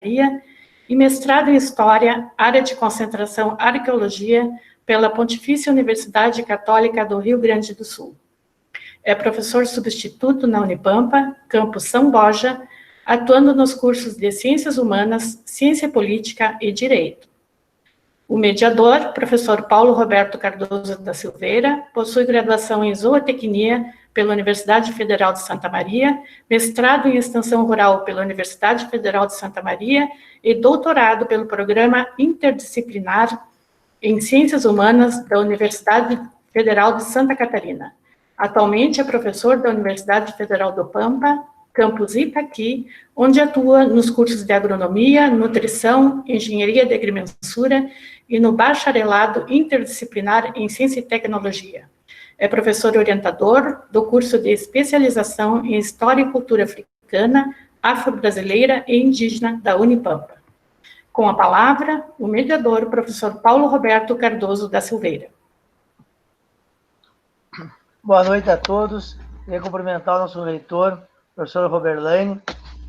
e mestrado em História, área de concentração Arqueologia, pela Pontifícia Universidade Católica do Rio Grande do Sul. É professor substituto na Unipampa, campus São Borja, atuando nos cursos de Ciências Humanas, Ciência Política e Direito. O mediador, professor Paulo Roberto Cardoso da Silveira, possui graduação em Zootecnia pela Universidade Federal de Santa Maria, mestrado em Extensão Rural pela Universidade Federal de Santa Maria e doutorado pelo Programa Interdisciplinar em Ciências Humanas da Universidade Federal de Santa Catarina. Atualmente é professor da Universidade Federal do Pampa, campus Itaqui, onde atua nos cursos de Agronomia, Nutrição, Engenharia de Agrimensura e no Bacharelado Interdisciplinar em Ciência e Tecnologia. É professor orientador do curso de Especialização em História e Cultura Africana, Afro-Brasileira e Indígena da Unipampa. Com a palavra, o mediador, professor Paulo Roberto Cardoso da Silveira. Boa noite a todos. Queria cumprimentar o nosso reitor, professor Roberlaine,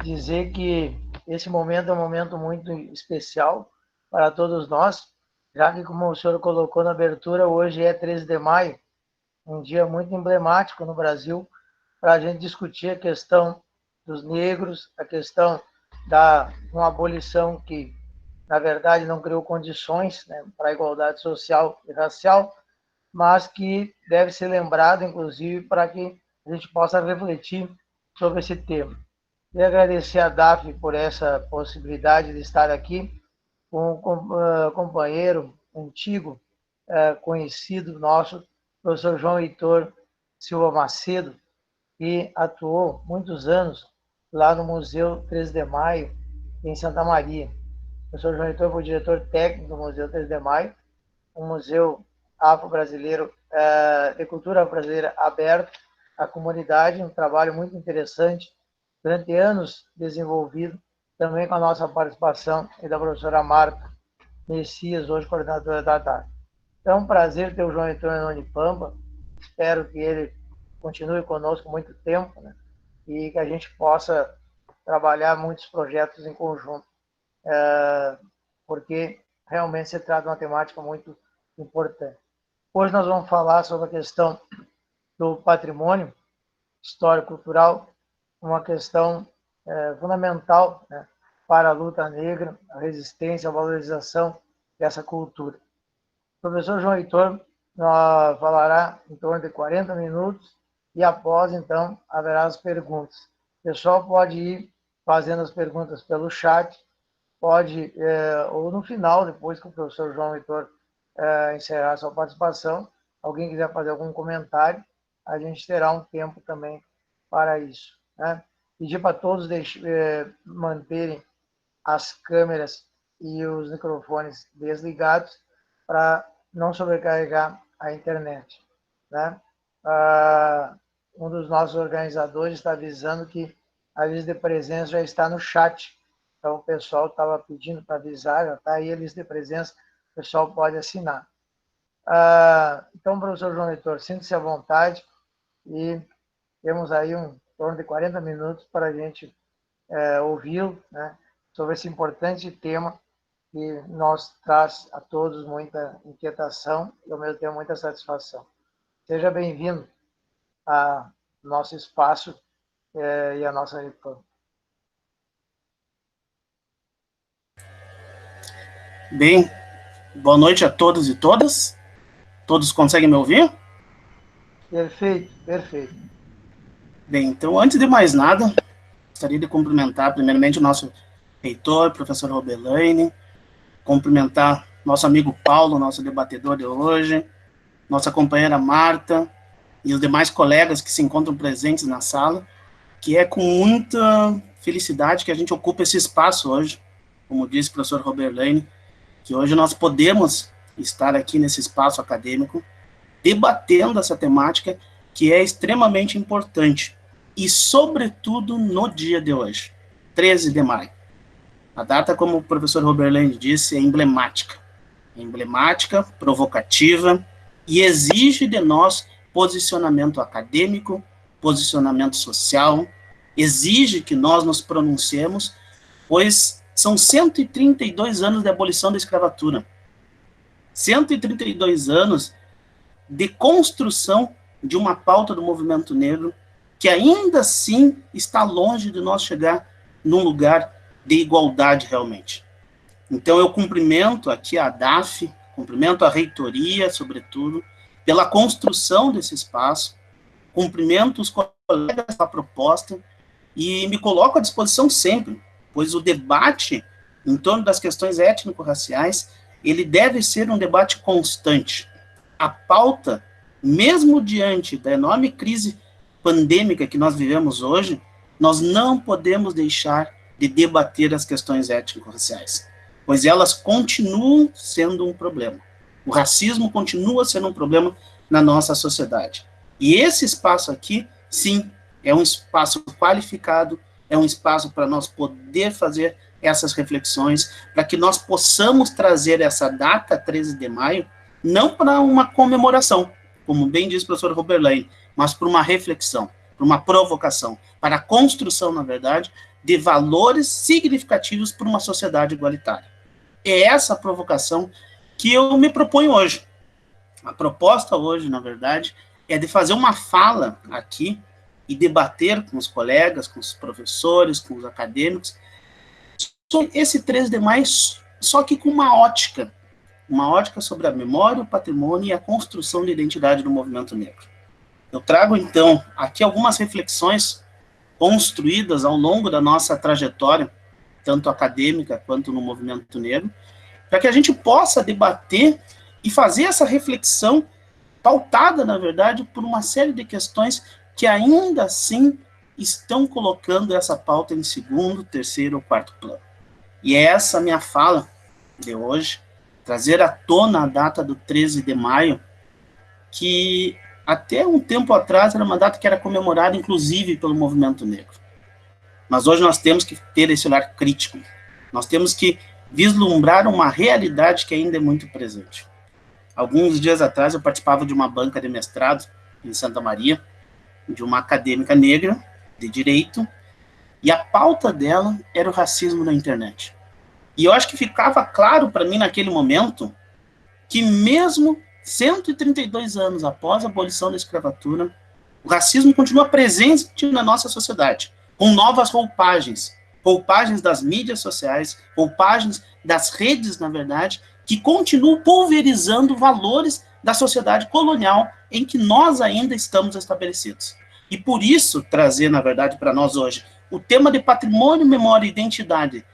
dizer que esse momento é um momento muito especial para todos nós, já que, como o senhor colocou na abertura, hoje é 13 de maio, um dia muito emblemático no Brasil, para a gente discutir a questão dos negros, a questão da uma abolição que, na verdade, não criou condições, né, para a igualdade social e racial, mas que deve ser lembrado, inclusive, para que a gente possa refletir sobre esse tema. Queria agradecer a DAF por essa possibilidade de estar aqui com um companheiro antigo, conhecido nosso, professor João Heitor Silva Macedo, que atuou muitos anos lá no Museu 13 de Maio, em Santa Maria. O professor João Heitor foi diretor técnico do Museu 13 de Maio, um museu afro-brasileiro, de cultura brasileira aberto à comunidade, um trabalho muito interessante, durante anos desenvolvido, também com a nossa participação e da professora Marta Messias, hoje coordenadora da DAF. Então, é um prazer ter o João Heitor na Unipampa, espero que ele continue conosco muito tempo, né? E que a gente possa trabalhar muitos projetos em conjunto, porque realmente se trata de uma temática muito importante. Hoje nós vamos falar sobre a questão do patrimônio histórico-cultural, uma questão fundamental, né, para a luta negra, a resistência, a valorização dessa cultura. O professor João Heitor falará em torno de 40 minutos e após, então, haverá as perguntas. O pessoal pode ir fazendo as perguntas pelo chat, pode, ou no final, depois que o professor João Heitor encerrar a sua participação, alguém quiser fazer algum comentário, a gente terá um tempo também para isso, né? Pedir para todos manterem as câmeras e os microfones desligados para não sobrecarregar a internet, né? Um dos nossos organizadores está avisando que a lista de presença já está no chat, então o pessoal estava pedindo para avisar, já está aí a lista de presença, o pessoal pode assinar. Então, professor João Heitor, sinta-se à vontade e temos aí em torno de 40 minutos para a gente ouvi-lo, né, sobre esse importante tema que nos traz a todos muita inquietação e, ao mesmo tempo, muita satisfação. Seja bem-vindo ao nosso espaço e à nossa Unipampa. Bem, boa noite a todos e todas. Todos conseguem me ouvir? Perfeito, perfeito. Bem, então, antes de mais nada, gostaria de cumprimentar primeiramente o nosso reitor, professor Roberlaine, cumprimentar nosso amigo Paulo, nosso debatedor de hoje, nossa companheira Marta e os demais colegas que se encontram presentes na sala, que é com muita felicidade que a gente ocupa esse espaço hoje, como disse o professor Roberlaine, que hoje nós podemos estar aqui nesse espaço acadêmico, debatendo essa temática que é extremamente importante, e sobretudo no dia de hoje, 13 de maio. A data, como o professor Roberlaine disse, é emblemática, provocativa, e exige de nós posicionamento acadêmico, posicionamento social, exige que nós nos pronunciemos, pois são 132 anos de abolição da escravatura. 132 anos de construção de uma pauta do movimento negro que ainda assim está longe de nós chegar num lugar de igualdade realmente. Então eu cumprimento aqui a DAF, cumprimento a reitoria, sobretudo, pela construção desse espaço, cumprimento os colegas da proposta e me coloco à disposição sempre, pois o debate em torno das questões étnico-raciais, ele deve ser um debate constante. A pauta, mesmo diante da enorme crise pandêmica que nós vivemos hoje, nós não podemos deixar de debater as questões étnico-raciais, pois elas continuam sendo um problema. O racismo continua sendo um problema na nossa sociedade. E esse espaço aqui, sim, é um espaço qualificado, é um espaço para nós poder fazer essas reflexões, para que nós possamos trazer essa data, 13 de maio, não para uma comemoração, como bem diz o professor Robert Lane, mas para uma reflexão, para uma provocação, para a construção, na verdade, de valores significativos para uma sociedade igualitária. É essa provocação que eu me proponho hoje. A proposta hoje, na verdade, é de fazer uma fala aqui e debater com os colegas, com os professores, com os acadêmicos, sobre esse 13 de maio, só que com uma ótica sobre a memória, o patrimônio e a construção de identidade do movimento negro. Eu trago, então, aqui algumas reflexões construídas ao longo da nossa trajetória, tanto acadêmica quanto no movimento negro, para que a gente possa debater e fazer essa reflexão pautada, na verdade, por uma série de questões que ainda assim estão colocando essa pauta em segundo, terceiro ou quarto plano. E é essa minha fala de hoje, trazer à tona a data do 13 de maio, que até um tempo atrás era uma data que era comemorada, inclusive, pelo movimento negro. Mas hoje nós temos que ter esse olhar crítico. Nós temos que vislumbrar uma realidade que ainda é muito presente. Alguns dias atrás eu participava de uma banca de mestrado em Santa Maria, de uma acadêmica negra de direito, e a pauta dela era o racismo na internet. E eu acho que ficava claro para mim naquele momento que mesmo 132 anos após a abolição da escravatura, o racismo continua presente na nossa sociedade, com novas roupagens das mídias sociais, roupagens das redes, na verdade, que continuam pulverizando valores da sociedade colonial em que nós ainda estamos estabelecidos. E por isso, trazer, na verdade, para nós hoje, o tema de patrimônio, memória e identidade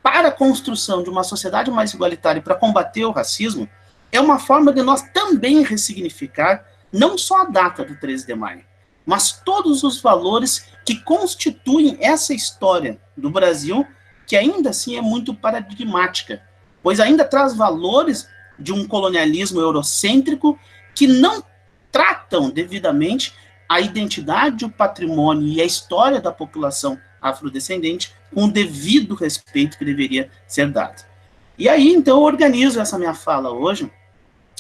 para a construção de uma sociedade mais igualitária e para combater o racismo, é uma forma de nós também ressignificar não só a data do 13 de maio, mas todos os valores que constituem essa história do Brasil, que ainda assim é muito paradigmática, pois ainda traz valores de um colonialismo eurocêntrico que não tratam devidamente a identidade, o patrimônio e a história da população afrodescendente com o devido respeito que deveria ser dado. E aí, então, eu organizo essa minha fala hoje,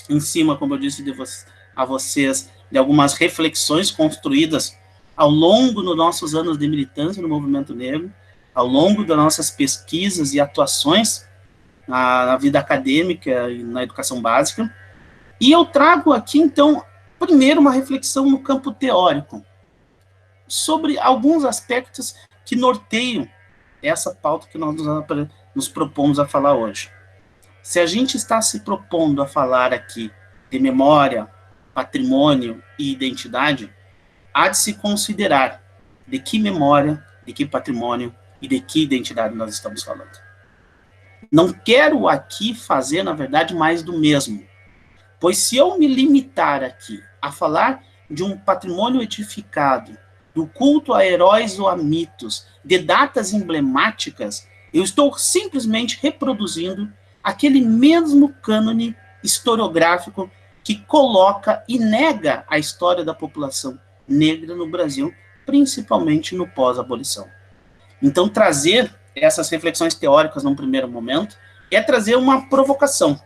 em cima, como eu disse a vocês, de algumas reflexões construídas ao longo dos nossos anos de militância no movimento negro, ao longo das nossas pesquisas e atuações na vida acadêmica e na educação básica. E eu trago aqui, então, primeiro uma reflexão no campo teórico, sobre alguns aspectos que norteiam essa pauta que nós nos propomos a falar hoje. Se a gente está se propondo a falar aqui de memória, patrimônio e identidade, há de se considerar de que memória, de que patrimônio e de que identidade nós estamos falando. Não quero aqui fazer, na verdade, mais do mesmo, pois se eu me limitar aqui a falar de um patrimônio edificado, do culto a heróis ou a mitos, de datas emblemáticas, eu estou simplesmente reproduzindo aquele mesmo cânone historiográfico que coloca e nega a história da população negra no Brasil, principalmente no pós-abolição. Então, trazer essas reflexões teóricas num primeiro momento é trazer uma provocação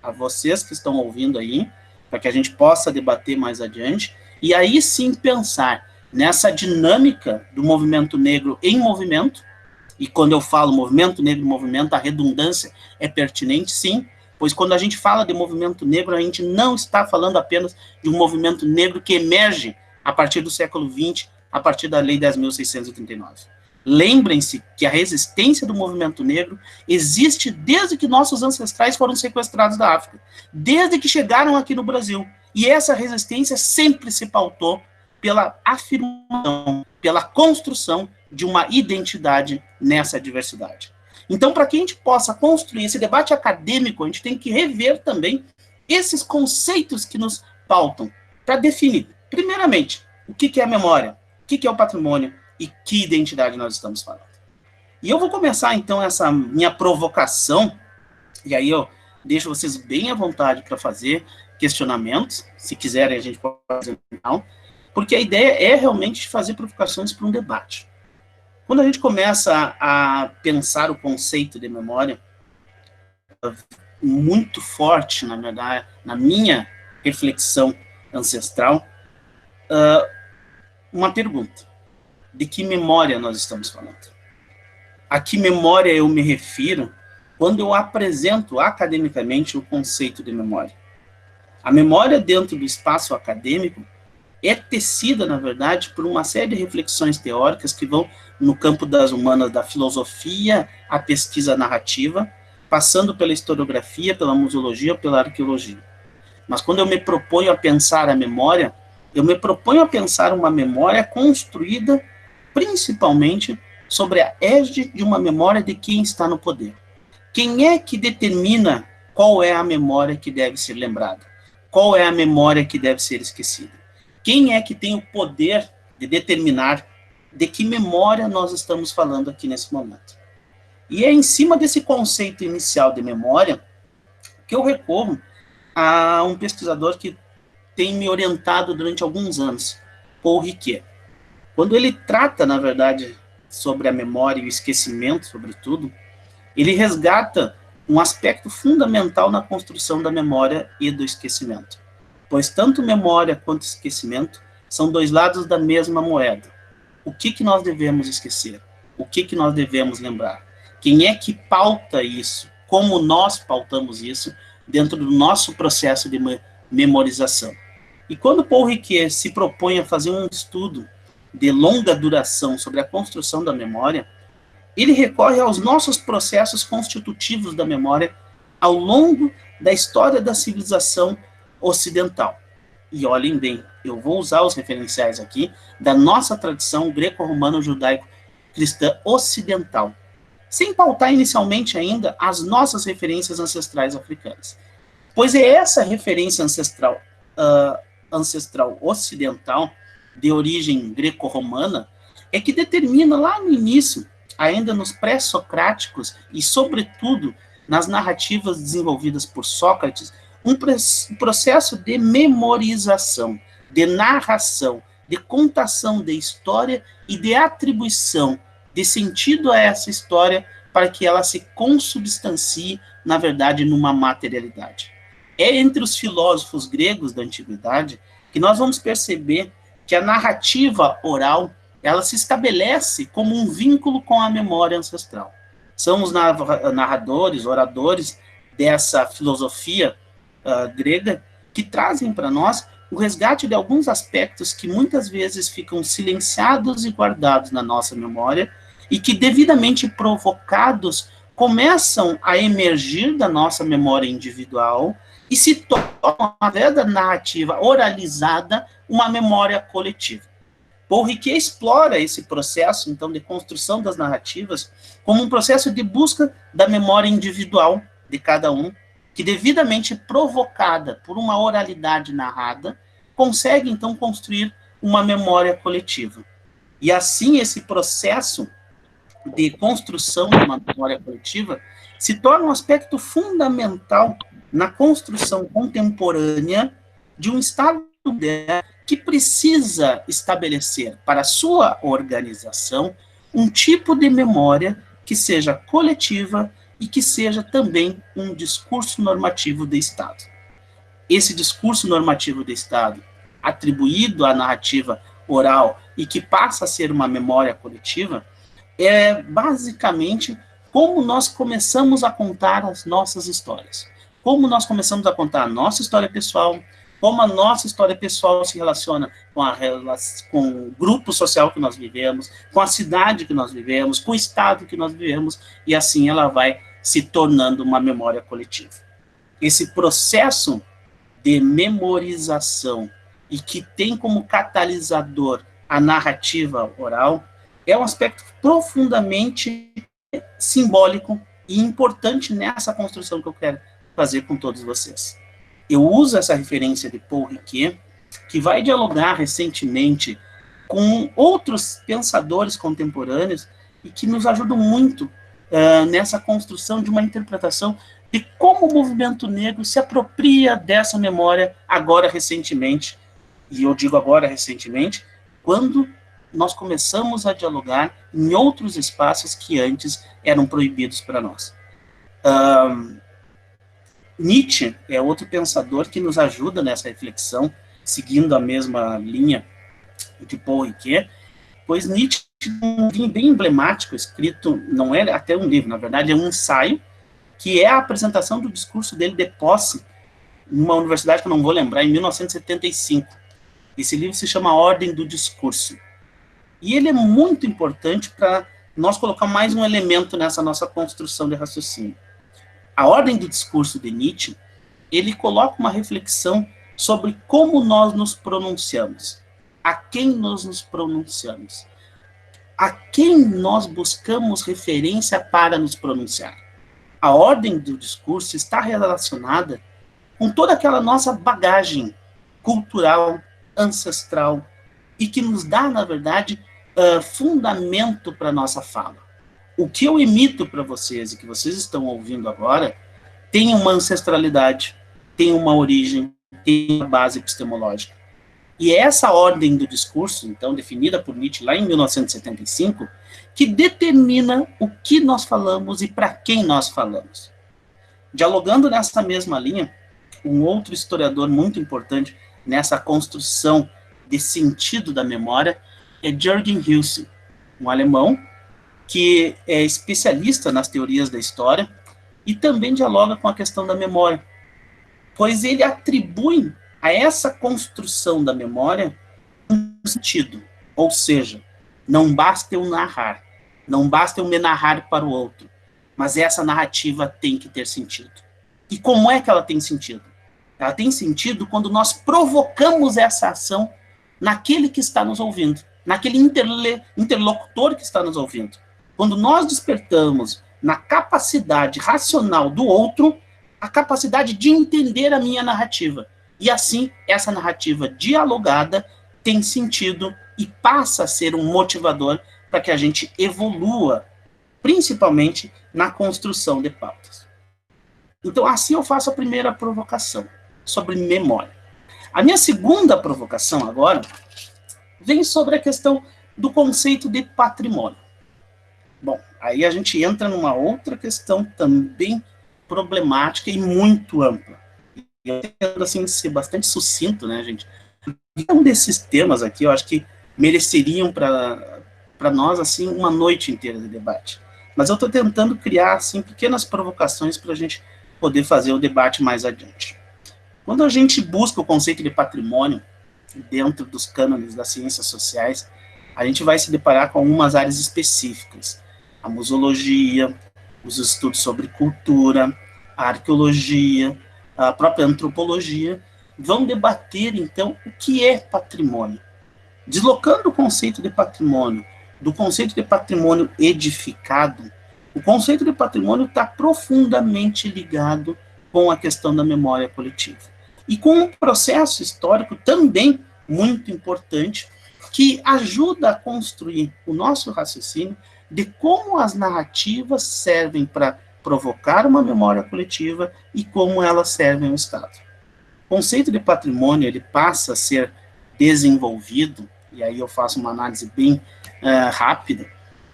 a vocês que estão ouvindo aí, para que a gente possa debater mais adiante, e aí sim pensar nessa dinâmica do movimento negro em movimento, E quando eu falo movimento negro, movimento, a redundância é pertinente, sim, pois quando a gente fala de movimento negro, a gente não está falando apenas de um movimento negro que emerge a partir do século XX, a partir da Lei 10.639. Lembrem-se que a resistência do movimento negro existe desde que nossos ancestrais foram sequestrados da África, desde que chegaram aqui no Brasil. E essa resistência sempre se pautou pela afirmação, pela construção de uma identidade nessa diversidade. Então, para que a gente possa construir esse debate acadêmico, a gente tem que rever também esses conceitos que nos pautam, para definir, primeiramente, o que é a memória, o que é o patrimônio e que identidade nós estamos falando. E eu vou começar, então, essa minha provocação, e aí eu deixo vocês bem à vontade para fazer questionamentos, se quiserem a gente pode fazer no final, porque a ideia é realmente fazer provocações para um debate. Quando a gente começa a pensar o conceito de memória, muito forte, na verdade, na minha reflexão ancestral, uma pergunta: de que memória nós estamos falando? A que memória eu me refiro quando eu apresento academicamente o conceito de memória? A memória dentro do espaço acadêmico é tecida, na verdade, por uma série de reflexões teóricas que vão no campo das humanas, da filosofia à pesquisa narrativa, passando pela historiografia, pela museologia, pela arqueologia. Mas quando eu me proponho a pensar a memória, eu me proponho a pensar uma memória construída principalmente sobre a égide de uma memória de quem está no poder. Quem é que determina qual é a memória que deve ser lembrada? Qual é a memória que deve ser esquecida? Quem é que tem o poder de determinar de que memória nós estamos falando aqui nesse momento? E é em cima desse conceito inicial de memória que eu recorro a um pesquisador que tem me orientado durante alguns anos, Paul Ricoeur. Quando ele trata, na verdade, sobre a memória e o esquecimento, sobretudo, ele resgata um aspecto fundamental na construção da memória e do esquecimento. Pois tanto memória quanto esquecimento são dois lados da mesma moeda. O que nós devemos esquecer? O que nós devemos lembrar? Quem é que pauta isso? Como nós pautamos isso dentro do nosso processo de memorização? E quando Paul Ricoeur se propõe a fazer um estudo de longa duração sobre a construção da memória, ele recorre aos nossos processos constitutivos da memória ao longo da história da civilização ocidental. E olhem bem, eu vou usar os referenciais aqui da nossa tradição greco-romano-judaico-cristã ocidental, sem pautar inicialmente ainda as nossas referências ancestrais africanas. Pois é essa referência ancestral ocidental, de origem greco-romana, é que determina lá no início, ainda nos pré-socráticos e, sobretudo, nas narrativas desenvolvidas por Sócrates, um processo de memorização, de narração, de contação de história e de atribuição de sentido a essa história para que ela se consubstancie, na verdade, numa materialidade. É entre os filósofos gregos da antiguidade que nós vamos perceber que a narrativa oral ela se estabelece como um vínculo com a memória ancestral. São os narradores, oradores dessa filosofia grega que trazem para nós o resgate de alguns aspectos que muitas vezes ficam silenciados e guardados na nossa memória e que, devidamente provocados, começam a emergir da nossa memória individual e se tornam, através da narrativa oralizada, uma memória coletiva. Paul Ricoeur explora esse processo, então, de construção das narrativas como um processo de busca da memória individual de cada um, que, devidamente provocada por uma oralidade narrada, consegue, então, construir uma memória coletiva. E, assim, esse processo de construção de uma memória coletiva se torna um aspecto fundamental na construção contemporânea de um Estado que precisa estabelecer para a sua organização um tipo de memória que seja coletiva e que seja também um discurso normativo de Estado. Esse discurso normativo de Estado, atribuído à narrativa oral e que passa a ser uma memória coletiva, é basicamente como nós começamos a contar as nossas histórias. Como nós começamos a contar a nossa história pessoal, como a nossa história pessoal se relaciona com o grupo social que nós vivemos, com a cidade que nós vivemos, com o estado que nós vivemos, e assim ela vai se tornando uma memória coletiva. Esse processo de memorização e que tem como catalisador a narrativa oral é um aspecto profundamente simbólico e importante nessa construção que eu quero fazer com todos vocês. Eu uso essa referência de Paul Ricoeur, que vai dialogar recentemente com outros pensadores contemporâneos e que nos ajudam muito nessa construção de uma interpretação de como o movimento negro se apropria dessa memória agora recentemente, e eu digo agora recentemente, quando nós começamos a dialogar em outros espaços que antes eram proibidos para nós. Nietzsche é outro pensador que nos ajuda nessa reflexão, seguindo a mesma linha de Paul Ricoeur, pois Nietzsche tem um livro bem emblemático, escrito, não é até um livro, na verdade é um ensaio, que é a apresentação do discurso dele de posse, numa universidade que eu não vou lembrar, em 1975. Esse livro se chama A Ordem do Discurso. E ele é muito importante para nós colocar mais um elemento nessa nossa construção de raciocínio. A Ordem do Discurso de Nietzsche, ele coloca uma reflexão sobre como nós nos pronunciamos, a quem nós nos pronunciamos, a quem nós buscamos referência para nos pronunciar. A ordem do discurso está relacionada com toda aquela nossa bagagem cultural, ancestral, e que nos dá, na verdade, fundamento para a nossa fala. O que eu emito para vocês e que vocês estão ouvindo agora tem uma ancestralidade, tem uma origem, tem uma base epistemológica. E é essa ordem do discurso, então, definida por Nietzsche lá em 1975, que determina o que nós falamos e para quem nós falamos. Dialogando nessa mesma linha, um outro historiador muito importante nessa construção de sentido da memória é Jürgen Husserl, um alemão que é especialista nas teorias da história e também dialoga com a questão da memória, pois ele atribui a essa construção da memória um sentido, ou seja, não basta eu narrar, não basta eu me narrar para o outro, mas essa narrativa tem que ter sentido. E como é que ela tem sentido? Ela tem sentido quando nós provocamos essa ação naquele que está nos ouvindo, naquele interlocutor que está nos ouvindo. Quando nós despertamos na capacidade racional do outro, a capacidade de entender a minha narrativa. E assim, essa narrativa dialogada tem sentido e passa a ser um motivador para que a gente evolua, principalmente na construção de pautas. Então, assim eu faço a primeira provocação, sobre memória. A minha segunda provocação agora vem sobre a questão do conceito de patrimônio. Bom, aí a gente entra numa outra questão também problemática e muito ampla. Eu tento, assim, ser bastante sucinto, né, gente? Um desses temas aqui, eu acho que mereceriam para nós, assim, uma noite inteira de debate. Mas eu estou tentando criar, assim, pequenas provocações para a gente poder fazer o debate mais adiante. Quando a gente busca o conceito de patrimônio dentro dos cânones das ciências sociais, a gente vai se deparar com algumas áreas específicas. A museologia, os estudos sobre cultura, a arqueologia, a própria antropologia, vão debater, então, o que é patrimônio. Deslocando o conceito de patrimônio do conceito de patrimônio edificado, o conceito de patrimônio está profundamente ligado com a questão da memória coletiva. E com um processo histórico também muito importante, que ajuda a construir o nosso raciocínio de como as narrativas servem para provocar uma memória coletiva e como elas servem ao Estado. O conceito de patrimônio ele passa a ser desenvolvido, e aí eu faço uma análise bem rápida,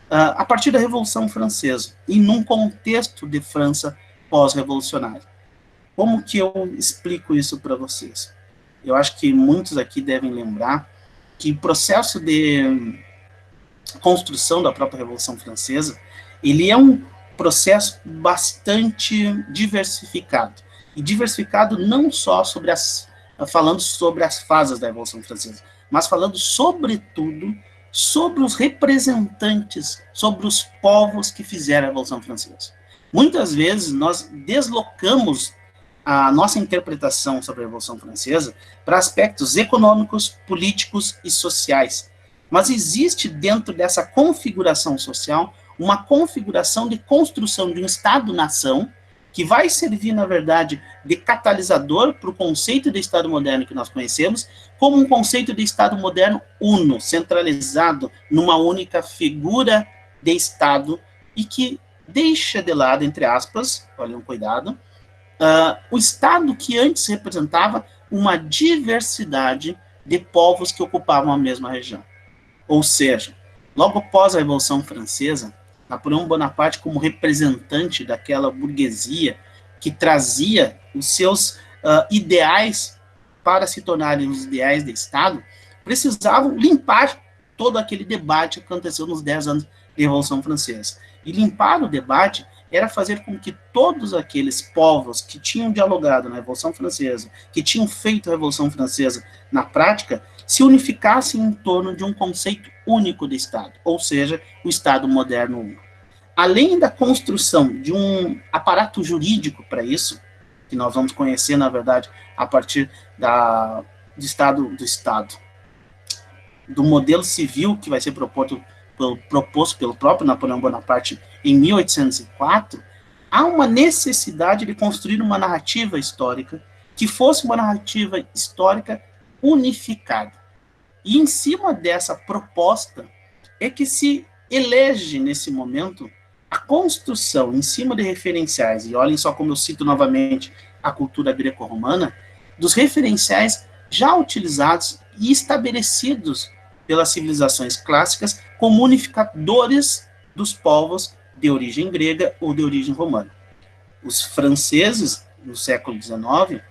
a partir da Revolução Francesa, e num contexto de França pós-revolucionária. Como que eu explico isso para vocês? Eu acho que muitos aqui devem lembrar que o processo de construção da própria Revolução Francesa, ele é um processo bastante diversificado. E diversificado não só falando sobre as fases da Revolução Francesa, mas falando, sobretudo, sobre os representantes, sobre os povos que fizeram a Revolução Francesa. Muitas vezes nós deslocamos a nossa interpretação sobre a Revolução Francesa para aspectos econômicos, políticos e sociais. Mas existe dentro dessa configuração social uma configuração de construção de um Estado-nação que vai servir, na verdade, de catalisador para o conceito de Estado moderno que nós conhecemos, como um conceito de Estado moderno uno, centralizado numa única figura de Estado e que deixa de lado, entre aspas, olhem, cuidado, o Estado que antes representava uma diversidade de povos que ocupavam a mesma região. Ou seja, logo após a Revolução Francesa, Napoleão Bonaparte, como representante daquela burguesia que trazia os seus ideais para se tornarem os ideais de Estado, precisavam limpar todo aquele debate que aconteceu nos 10 anos de Revolução Francesa. E limpar o debate era fazer com que todos aqueles povos que tinham dialogado na Revolução Francesa, que tinham feito a Revolução Francesa na prática, se unificassem em torno de um conceito único de Estado, ou seja, o Estado moderno único. Além da construção de um aparato jurídico para isso, que nós vamos conhecer, na verdade, a partir do modelo civil que vai ser proposto pelo próprio Napoleão Bonaparte em 1804, há uma necessidade de construir uma narrativa histórica que fosse uma narrativa histórica unificada. E em cima dessa proposta é que se elege, nesse momento, a construção em cima de referenciais, e olhem só como eu cito novamente a cultura greco-romana, dos referenciais já utilizados e estabelecidos pelas civilizações clássicas como unificadores dos povos de origem grega ou de origem romana. Os franceses, no século XIX,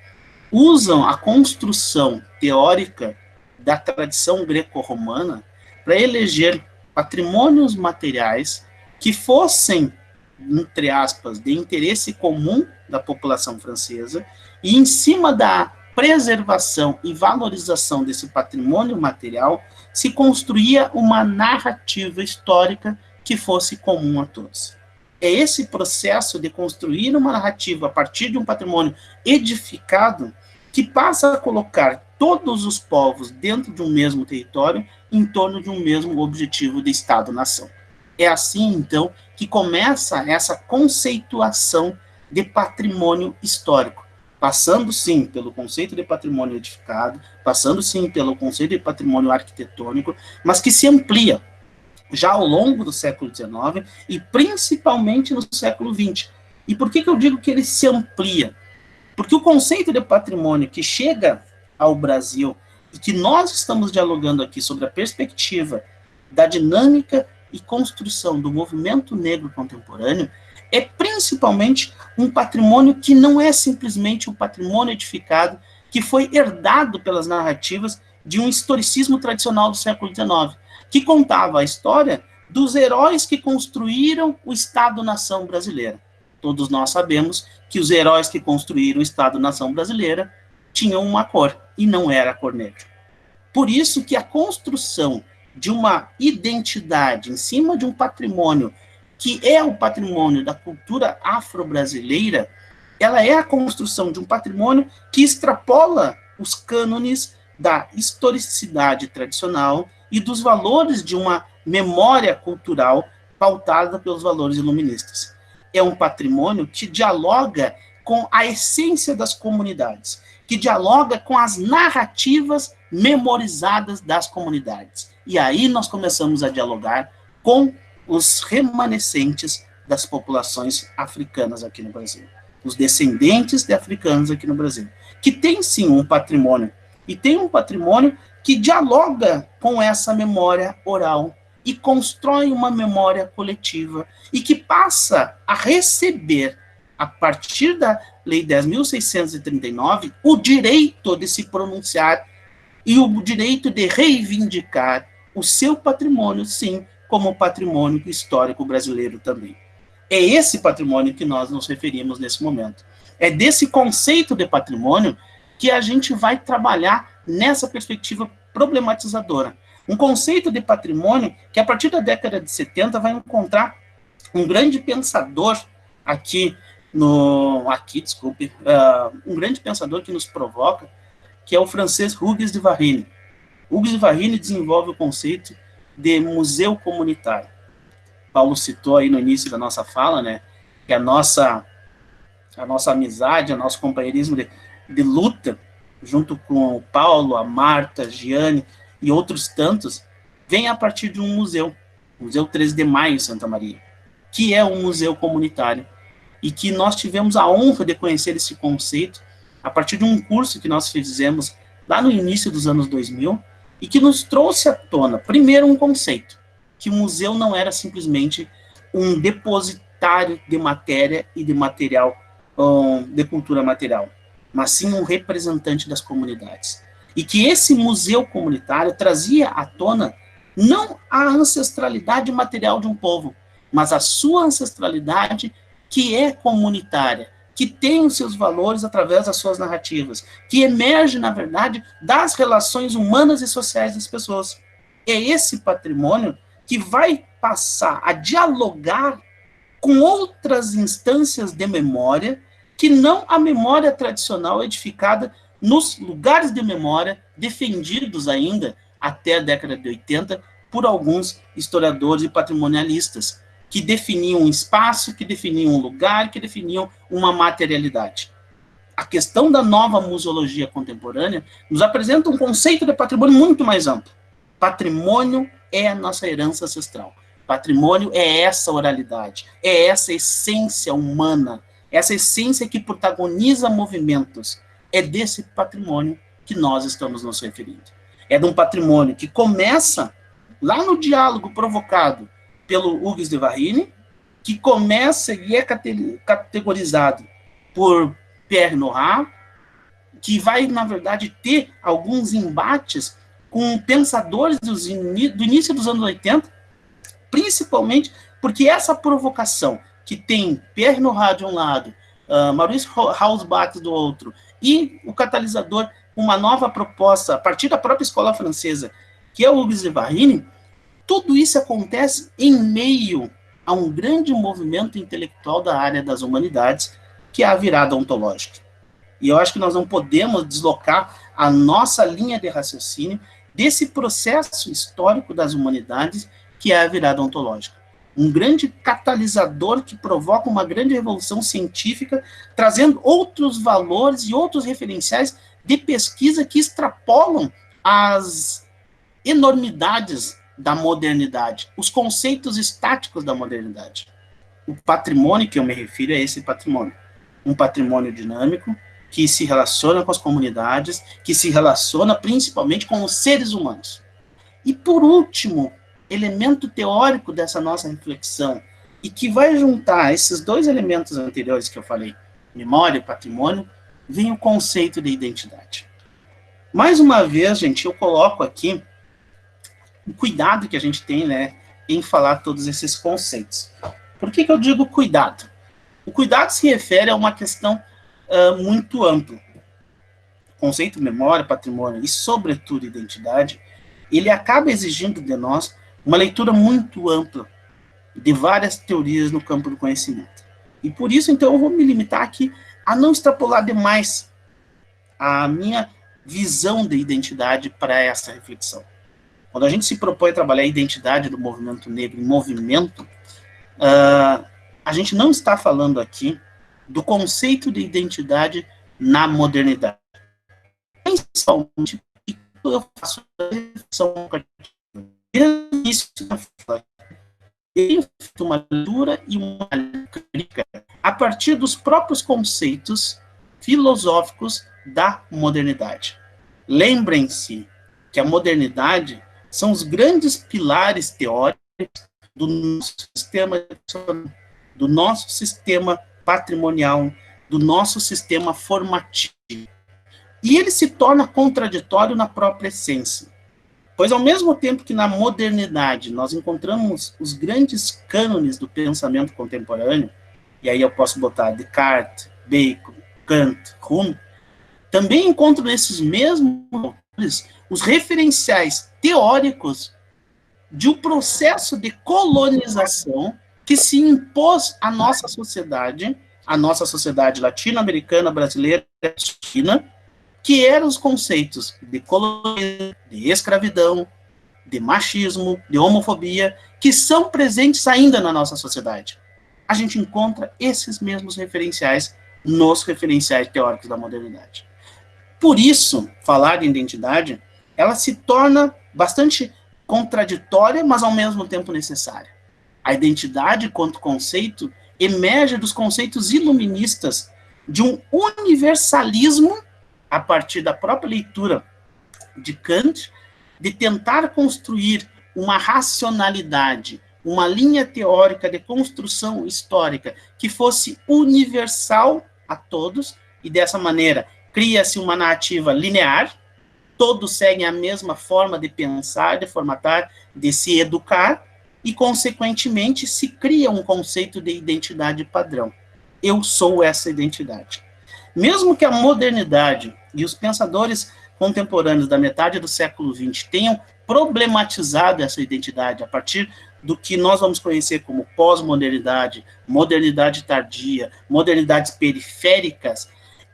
usam a construção teórica da tradição greco-romana para eleger patrimônios materiais que fossem, entre aspas, de interesse comum da população francesa, e em cima da preservação e valorização desse patrimônio material, se construía uma narrativa histórica que fosse comum a todos. É esse processo de construir uma narrativa a partir de um patrimônio edificado que passa a colocar todos os povos dentro de um mesmo território em torno de um mesmo objetivo de Estado-nação. É assim, então, que começa essa conceituação de patrimônio histórico, passando, sim, pelo conceito de patrimônio edificado, passando, sim, pelo conceito de patrimônio arquitetônico, mas que se amplia já ao longo do século XIX e principalmente no século XX. E por que eu digo que ele se amplia? Porque o conceito de patrimônio que chega ao Brasil e que nós estamos dialogando aqui sobre a perspectiva da dinâmica e construção do movimento negro contemporâneo é principalmente um patrimônio que não é simplesmente um patrimônio edificado que foi herdado pelas narrativas de um historicismo tradicional do século XIX, que contava a história dos heróis que construíram o Estado-nação brasileira. Todos nós sabemos que os heróis que construíram o Estado-nação brasileira tinham uma cor, e não era a cor negra. Por isso que a construção de uma identidade em cima de um patrimônio que é o patrimônio da cultura afro-brasileira, ela é a construção de um patrimônio que extrapola os cânones da historicidade tradicional e dos valores de uma memória cultural pautada pelos valores iluministas. É um patrimônio que dialoga com a essência das comunidades, que dialoga com as narrativas memorizadas das comunidades. E aí nós começamos a dialogar com os remanescentes das populações africanas aqui no Brasil, os descendentes de africanos aqui no Brasil, que tem sim um patrimônio, e tem um patrimônio que dialoga com essa memória oral e constrói uma memória coletiva e que passa a receber, a partir da Lei 10.639, o direito de se pronunciar e o direito de reivindicar o seu patrimônio, sim, como o patrimônio histórico brasileiro também. É esse patrimônio que nós nos referimos nesse momento. É desse conceito de patrimônio que a gente vai trabalhar nessa perspectiva problematizadora. Um conceito de patrimônio que, a partir da década de 70, vai encontrar um grande pensador um grande pensador que nos provoca, que é o francês Hugues de Varenne. Hugues de Varenne desenvolve o conceito de museu comunitário. Paulo citou aí no início da nossa fala, né, que a nossa amizade, o nosso companheirismo de luta, junto com o Paulo, a Marta, a Giane e outros tantos, vem a partir de um museu, o Museu 13 de Maio em Santa Maria, que é um museu comunitário, e que nós tivemos a honra de conhecer esse conceito a partir de um curso que nós fizemos lá no início dos anos 2000, e que nos trouxe à tona, primeiro, um conceito, que o museu não era simplesmente um depositário de matéria e de material, de cultura material, mas sim um representante das comunidades. E que esse museu comunitário trazia à tona não a ancestralidade material de um povo, mas a sua ancestralidade que é comunitária, que tem os seus valores através das suas narrativas, que emerge, na verdade, das relações humanas e sociais das pessoas. É esse patrimônio que vai passar a dialogar com outras instâncias de memória, que não a memória tradicional edificada nos lugares de memória, defendidos ainda até a década de 80 por alguns historiadores e patrimonialistas, que definiam um espaço, que definiam um lugar, que definiam uma materialidade. A questão da nova museologia contemporânea nos apresenta um conceito de patrimônio muito mais amplo. Patrimônio é a nossa herança ancestral. Patrimônio é essa oralidade, é essa essência humana, essa essência que protagoniza movimentos. É desse patrimônio que nós estamos nos referindo. É de um patrimônio que começa lá no diálogo provocado pelo Hugues de Varenne, que começa e é categorizado por Pierre Nora, que vai, na verdade, ter alguns embates com pensadores do início dos anos 80, principalmente porque essa provocação que tem Pierre Nora de um lado, Maurice Hausbach do outro, e o catalisador, uma nova proposta, a partir da própria escola francesa, que é o Hugues de Varenne, tudo isso acontece em meio a um grande movimento intelectual da área das humanidades, que é a virada ontológica. E eu acho que nós não podemos deslocar a nossa linha de raciocínio desse processo histórico das humanidades, que é a virada ontológica. Um grande catalisador que provoca uma grande revolução científica, trazendo outros valores e outros referenciais de pesquisa que extrapolam as enormidades da modernidade, os conceitos estáticos da modernidade. O patrimônio que eu me refiro é esse patrimônio. Um patrimônio dinâmico, que se relaciona com as comunidades, que se relaciona principalmente com os seres humanos. E, por último, elemento teórico dessa nossa reflexão, e que vai juntar esses dois elementos anteriores que eu falei, memória e patrimônio, vem o conceito de identidade. Mais uma vez, gente, eu coloco aqui o cuidado que a gente tem, né, em falar todos esses conceitos. Por que eu digo cuidado? O cuidado se refere a uma questão muito ampla. O conceito memória, patrimônio e, sobretudo, identidade, ele acaba exigindo de nós uma leitura muito ampla de várias teorias no campo do conhecimento. E por isso, então, eu vou me limitar aqui a não extrapolar demais a minha visão de identidade para essa reflexão. Quando a gente se propõe a trabalhar a identidade do movimento negro em movimento, a gente não está falando aqui do conceito de identidade na modernidade. Principalmente, eu faço a reflexão uma leitura e uma crítica a partir dos próprios conceitos filosóficos da modernidade. Lembrem-se que a modernidade são os grandes pilares teóricos do nosso sistema patrimonial, do nosso sistema formativo. E ele se torna contraditório na própria essência. Pois ao mesmo tempo que na modernidade nós encontramos os grandes cânones do pensamento contemporâneo, e aí eu posso botar Descartes, Bacon, Kant, Hume, também encontro nesses mesmos autores os referenciais teóricos de um processo de colonização que se impôs à nossa sociedade latino-americana, brasileira e china, que eram os conceitos de colonização, de escravidão, de machismo, de homofobia, que são presentes ainda na nossa sociedade. A gente encontra esses mesmos referenciais nos referenciais teóricos da modernidade. Por isso, falar de identidade, ela se torna bastante contraditória, mas ao mesmo tempo necessária. A identidade, quanto conceito, emerge dos conceitos iluministas de um universalismo, a partir da própria leitura de Kant, de tentar construir uma racionalidade, uma linha teórica de construção histórica que fosse universal a todos, e dessa maneira cria-se uma narrativa linear, todos seguem a mesma forma de pensar, de formatar, de se educar, e, consequentemente, se cria um conceito de identidade padrão. Eu sou essa identidade. Mesmo que a modernidade e os pensadores contemporâneos da metade do século XX tenham problematizado essa identidade a partir do que nós vamos conhecer como pós-modernidade, modernidade tardia, modernidades periféricas,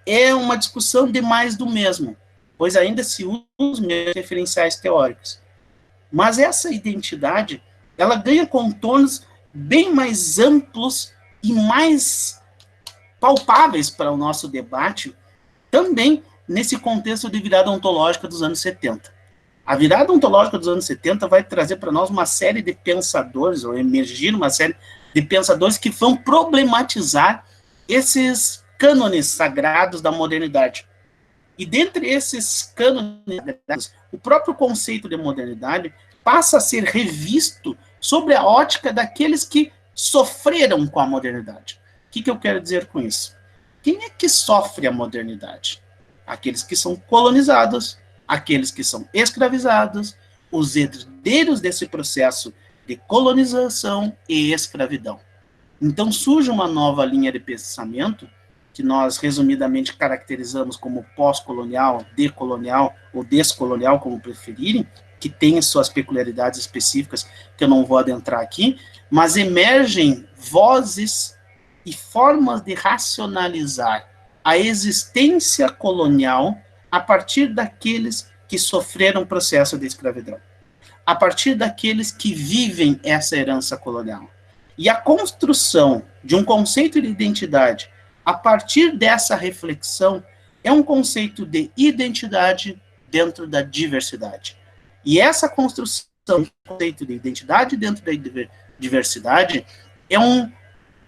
é uma discussão de mais do mesmo, pois ainda se usam os mesmos referenciais teóricos. Mas essa identidade, ela ganha contornos bem mais amplos e mais palpáveis para o nosso debate, também nesse contexto de virada ontológica dos anos 70. A virada ontológica dos anos 70 vai trazer para nós uma série de pensadores, ou emergir uma série de pensadores que vão problematizar esses cânones sagrados da modernidade. E dentre esses cânones, o próprio conceito de modernidade passa a ser revisto sobre a ótica daqueles que sofreram com a modernidade. O que eu quero dizer com isso? Quem é que sofre a modernidade? Aqueles que são colonizados, aqueles que são escravizados, os herdeiros desse processo de colonização e escravidão. Então surge uma nova linha de pensamento, que nós resumidamente caracterizamos como pós-colonial, decolonial ou descolonial, como preferirem, que tem suas peculiaridades específicas que eu não vou adentrar aqui, mas emergem vozes e formas de racionalizar a existência colonial a partir daqueles que sofreram o processo de escravidão, a partir daqueles que vivem essa herança colonial. E a construção de um conceito de identidade a partir dessa reflexão é um conceito de identidade dentro da diversidade. E essa construção do conceito de identidade dentro da diversidade é um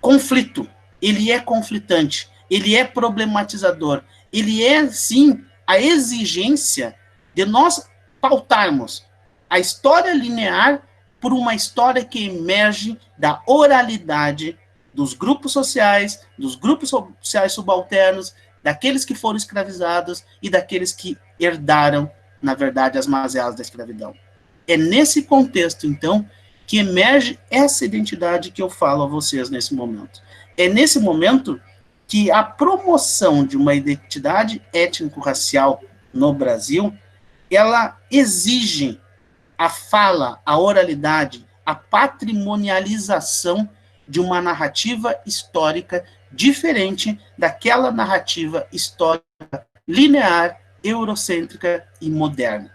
conflito, ele é conflitante, ele é problematizador, ele é, sim, a exigência de nós pautarmos a história linear por uma história que emerge da oralidade dos grupos sociais subalternos, daqueles que foram escravizados e daqueles que herdaram, na verdade, as mazelas da escravidão. É nesse contexto, então, que emerge essa identidade que eu falo a vocês nesse momento. É nesse momento que a promoção de uma identidade étnico-racial no Brasil, ela exige a fala, a oralidade, a patrimonialização de uma narrativa histórica diferente daquela narrativa histórica linear, eurocêntrica e moderna.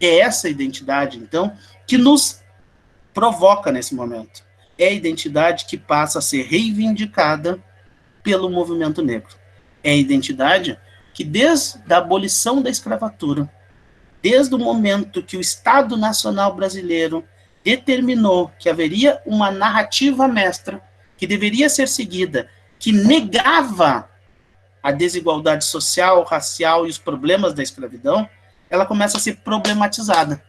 É essa identidade, então, que nos provoca nesse momento. É a identidade que passa a ser reivindicada pelo movimento negro. É a identidade que, desde a abolição da escravatura, desde o momento que o Estado Nacional Brasileiro determinou que haveria uma narrativa mestra que deveria ser seguida, que negava a desigualdade social, racial e os problemas da escravidão, ela começa a ser problematizada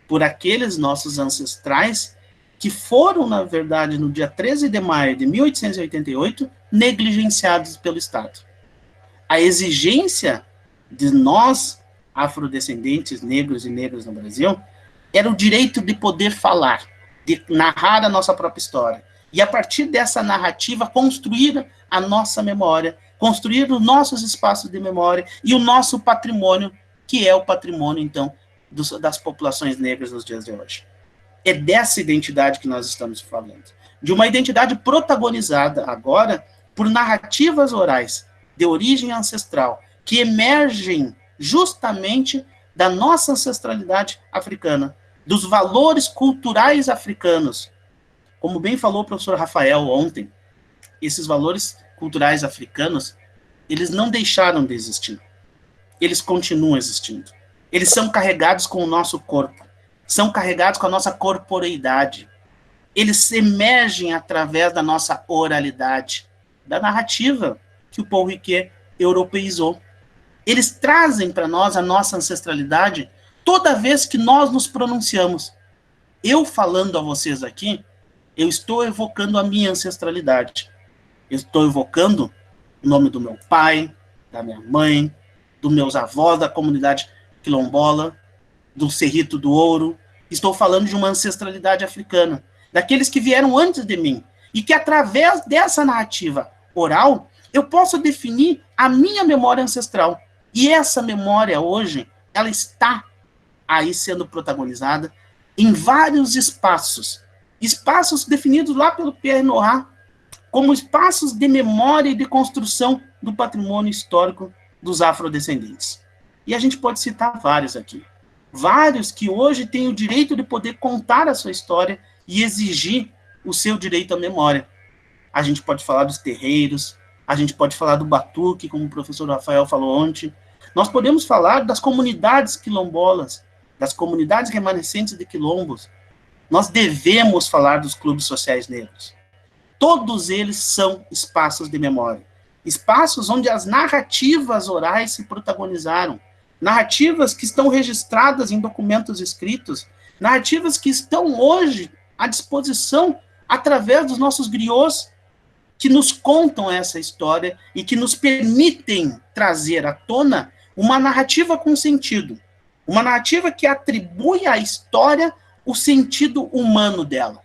por aqueles nossos ancestrais que foram, na verdade, no dia 13 de maio de 1888, negligenciados pelo Estado. A exigência de nós afrodescendentes, negros e negras no Brasil, era o direito de poder falar, de narrar a nossa própria história. E, a partir dessa narrativa, construir a nossa memória, construir os nossos espaços de memória e o nosso patrimônio, que é o patrimônio, então, das populações negras nos dias de hoje. É dessa identidade que nós estamos falando. De uma identidade protagonizada agora por narrativas orais de origem ancestral, que emergem justamente da nossa ancestralidade africana, dos valores culturais africanos. Como bem falou o professor Rafael ontem, esses valores culturais africanos, eles não deixaram de existir. Eles continuam existindo. Eles são carregados com o nosso corpo, são carregados com a nossa corporeidade. Eles emergem através da nossa oralidade, da narrativa que o Paul Ricoeur europeizou. Eles trazem para nós a nossa ancestralidade toda vez que nós nos pronunciamos. Eu falando a vocês aqui, eu estou evocando a minha ancestralidade. Eu estou evocando o nome do meu pai, da minha mãe, dos meus avós da comunidade quilombola, do Cerrito do Ouro. Estou falando de uma ancestralidade africana, daqueles que vieram antes de mim, e que através dessa narrativa oral, eu posso definir a minha memória ancestral. E essa memória hoje, ela está aí sendo protagonizada em vários espaços definidos lá pelo Pierre Nora, como espaços de memória e de construção do patrimônio histórico dos afrodescendentes. E a gente pode citar vários aqui. Vários que hoje têm o direito de poder contar a sua história e exigir o seu direito à memória. A gente pode falar dos terreiros, a gente pode falar do batuque, como o professor Rafael falou ontem. Nós podemos falar das comunidades quilombolas, das comunidades remanescentes de quilombos. Nós devemos falar dos clubes sociais negros. Todos eles são espaços de memória. Espaços onde as narrativas orais se protagonizaram. Narrativas que estão registradas em documentos escritos. Narrativas que estão hoje à disposição através dos nossos griots, que nos contam essa história e que nos permitem trazer à tona uma narrativa com sentido. Uma narrativa que atribui à história o sentido humano dela.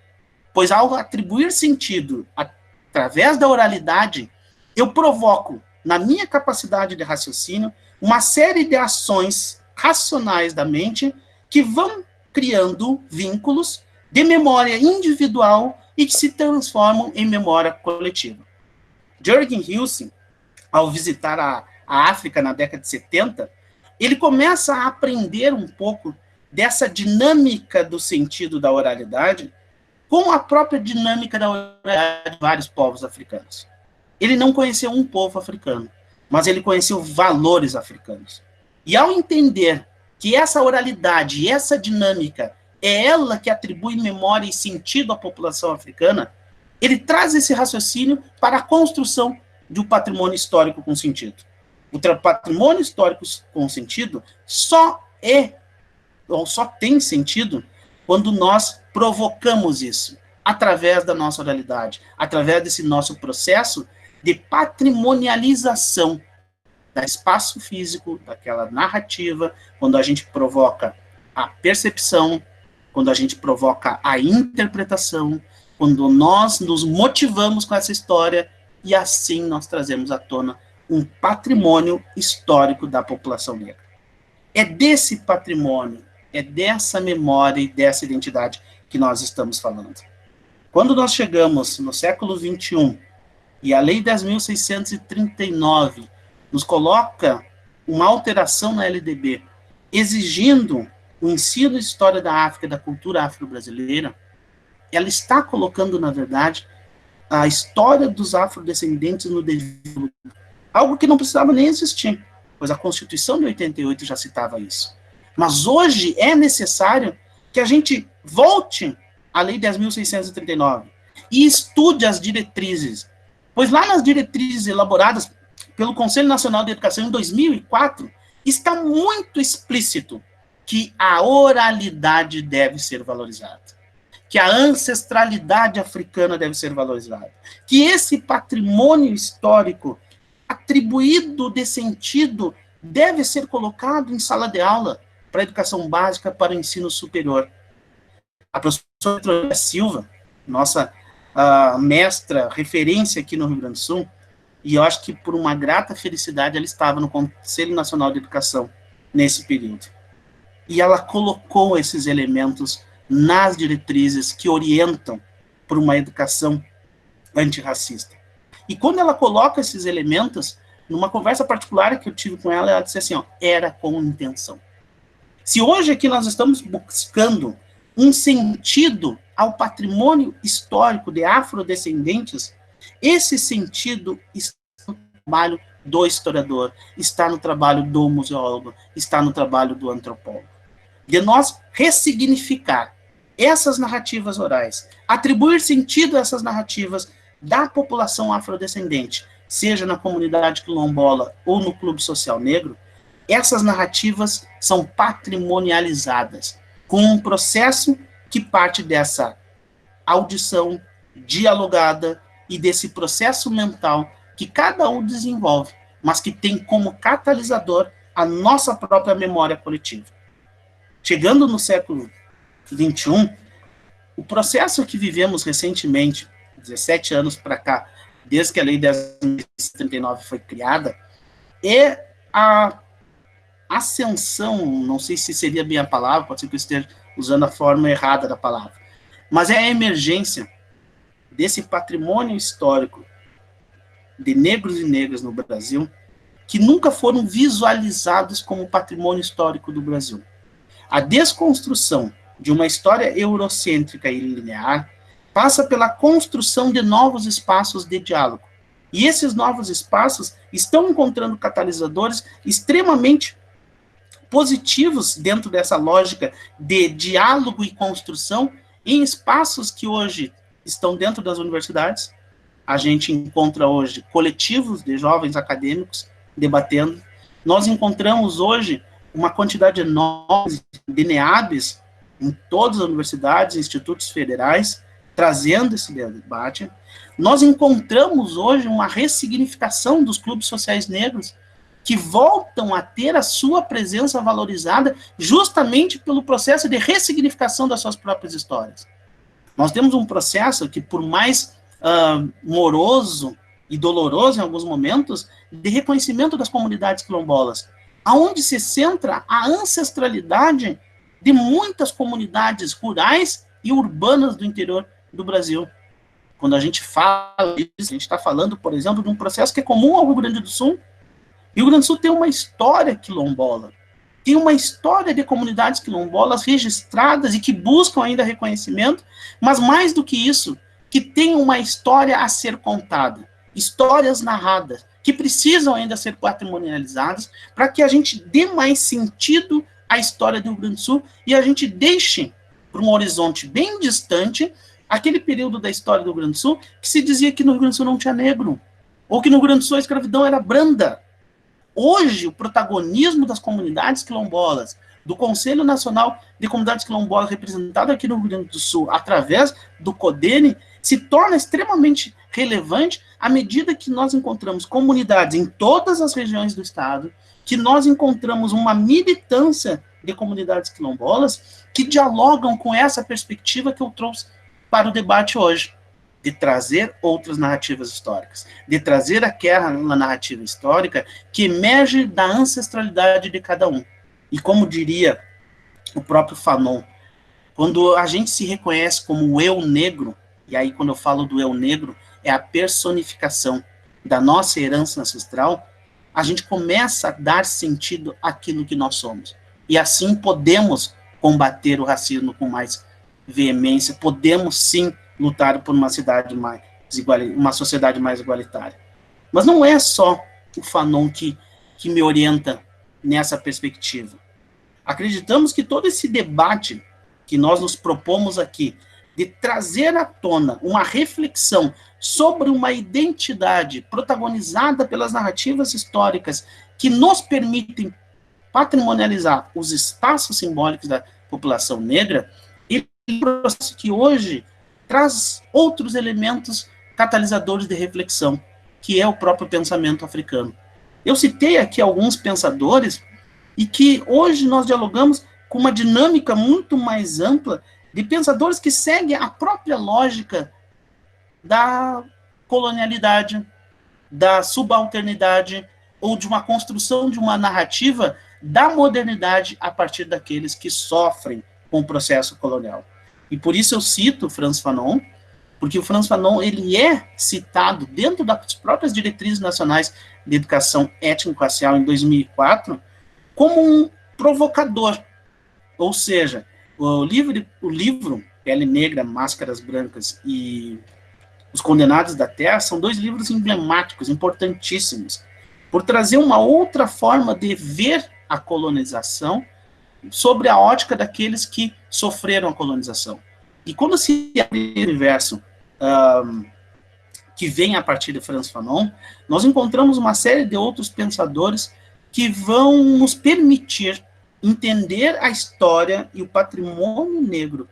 Pois ao atribuir sentido através da oralidade, eu provoco, na minha capacidade de raciocínio, uma série de ações racionais da mente que vão criando vínculos de memória individual e que se transformam em memória coletiva. Jürgen Hilsing, ao visitar a África na década de 70, ele começa a aprender um pouco dessa dinâmica do sentido da oralidade com a própria dinâmica da oralidade de vários povos africanos. Ele não conheceu um povo africano, mas ele conheceu valores africanos. E ao entender que essa oralidade e essa dinâmica é ela que atribui memória e sentido à população africana, ele traz esse raciocínio para a construção de um patrimônio histórico com sentido. O patrimônio histórico com sentido só tem sentido quando nós provocamos isso, através da nossa oralidade, através desse nosso processo de patrimonialização do espaço físico, daquela narrativa, quando a gente provoca a percepção, quando a gente provoca a interpretação, quando nós nos motivamos com essa história, e assim nós trazemos à tona um patrimônio histórico da população negra. É desse patrimônio, é dessa memória e dessa identidade que nós estamos falando. Quando nós chegamos no século XXI, e a Lei 10.639 nos coloca uma alteração na LDB, exigindo o ensino de história da África, da cultura afro-brasileira, ela está colocando, na verdade, a história dos afrodescendentes no devido lugar. Algo que não precisava nem existir, pois a Constituição de 88 já citava isso. Mas hoje é necessário que a gente volte à Lei 10.639 e estude as diretrizes, pois lá nas diretrizes elaboradas pelo Conselho Nacional de Educação em 2004, está muito explícito que a oralidade deve ser valorizada, que a ancestralidade africana deve ser valorizada, que esse patrimônio histórico atribuído de sentido deve ser colocado em sala de aula para a educação básica, para o ensino superior. A professora Vitória Silva, nossa mestra, referência aqui no Rio Grande do Sul, e eu acho que por uma grata felicidade ela estava no Conselho Nacional de Educação nesse período. E ela colocou esses elementos nas diretrizes que orientam por uma educação antirracista. E quando ela coloca esses elementos, numa conversa particular que eu tive com ela, ela disse assim, ó, era com intenção. Se hoje aqui nós estamos buscando um sentido ao patrimônio histórico de afrodescendentes, esse sentido está no trabalho do historiador, está no trabalho do museólogo, está no trabalho do antropólogo. De nós ressignificar essas narrativas orais, atribuir sentido a essas narrativas da população afrodescendente, seja na comunidade quilombola ou no clube social negro, essas narrativas são patrimonializadas, com um processo que parte dessa audição dialogada e desse processo mental que cada um desenvolve, mas que tem como catalisador a nossa própria memória coletiva. Chegando no século XXI, o processo que vivemos recentemente, 17 anos para cá, desde que a Lei 10.039 foi criada, é a ascensão, não sei se seria bem a palavra, pode ser que eu esteja usando a forma errada da palavra, mas é a emergência desse patrimônio histórico de negros e negras no Brasil, que nunca foram visualizados como patrimônio histórico do Brasil. A desconstrução de uma história eurocêntrica e linear passa pela construção de novos espaços de diálogo. E esses novos espaços estão encontrando catalisadores extremamente positivos dentro dessa lógica de diálogo e construção em espaços que hoje estão dentro das universidades. A gente encontra hoje coletivos de jovens acadêmicos debatendo. Nós encontramos hoje uma quantidade enorme de NEABs em todas as universidades, institutos federais, trazendo esse debate. Nós encontramos hoje uma ressignificação dos clubes sociais negros, que voltam a ter a sua presença valorizada justamente pelo processo de ressignificação das suas próprias histórias. Nós temos um processo que, por mais moroso e doloroso em alguns momentos, de reconhecimento das comunidades quilombolas, aonde se centra a ancestralidade de muitas comunidades rurais e urbanas do interior do Brasil. Quando a gente fala disso, a gente está falando, por exemplo, de um processo que é comum ao Rio Grande do Sul. O Rio Grande do Sul tem uma história quilombola, tem uma história de comunidades quilombolas registradas e que buscam ainda reconhecimento, mas mais do que isso, que tem uma história a ser contada, histórias narradas, que precisam ainda ser patrimonializadas para que a gente dê mais sentido à história do Rio Grande do Sul e a gente deixe para um horizonte bem distante aquele período da história do Rio Grande do Sul que se dizia que no Rio Grande do Sul não tinha negro, ou que no Rio Grande do Sul a escravidão era branda. Hoje, o protagonismo das comunidades quilombolas, do Conselho Nacional de Comunidades Quilombolas, representado aqui no Rio Grande do Sul, através do CODENE, se torna extremamente relevante à medida que nós encontramos comunidades em todas as regiões do estado, que nós encontramos uma militância de comunidades quilombolas que dialogam com essa perspectiva que eu trouxe para o debate hoje, de trazer outras narrativas históricas, de trazer aquela narrativa histórica que emerge da ancestralidade de cada um. E como diria o próprio Fanon, quando a gente se reconhece como o eu negro, e aí quando eu falo do eu negro, é a personificação da nossa herança ancestral, a gente começa a dar sentido àquilo que nós somos. E assim podemos combater o racismo com mais veemência, podemos sim lutar por uma sociedade mais igualitária. Mas não é só o Fanon que me orienta nessa perspectiva. Acreditamos que todo esse debate que nós nos propomos aqui, de trazer à tona uma reflexão sobre uma identidade protagonizada pelas narrativas históricas que nos permitem patrimonializar os espaços simbólicos da população negra, e processo que hoje traz outros elementos catalisadores de reflexão, que é o próprio pensamento africano. Eu citei aqui alguns pensadores e que hoje nós dialogamos com uma dinâmica muito mais ampla de pensadores que seguem a própria lógica da colonialidade, da subalternidade ou de uma construção de uma narrativa da modernidade a partir daqueles que sofrem com o processo colonial. E por isso eu cito Frantz Fanon, porque o Frantz Fanon ele é citado dentro das próprias diretrizes nacionais de educação étnico-racial em 2004 como um provocador. Ou seja, o livro Pele Negra, Máscaras Brancas e Os Condenados da Terra são 2 livros emblemáticos, importantíssimos, por trazer uma outra forma de ver a colonização sobre a ótica daqueles que sofreram a colonização. E quando se abre o universo que vem a partir de Frantz Fanon, nós encontramos uma série de outros pensadores que vão nos permitir entender a história e o patrimônio negro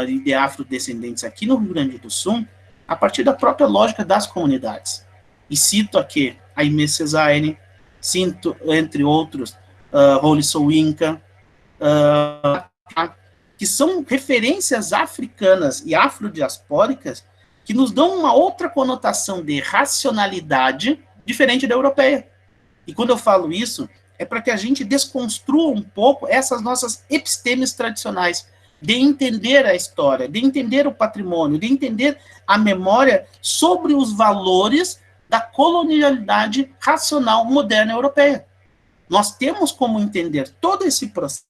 e de afrodescendentes aqui no Rio Grande do Sul, a partir da própria lógica das comunidades. E cito aqui a Aimé Césaire, cito, entre outros, Holy Soyinka, que são referências africanas e afrodiaspóricas que nos dão uma outra conotação de racionalidade diferente da europeia. E quando eu falo isso, é para que a gente desconstrua um pouco essas nossas epistemes tradicionais, de entender a história, de entender o patrimônio, de entender a memória sobre os valores da colonialidade racional moderna europeia. Nós temos como entender todo esse processo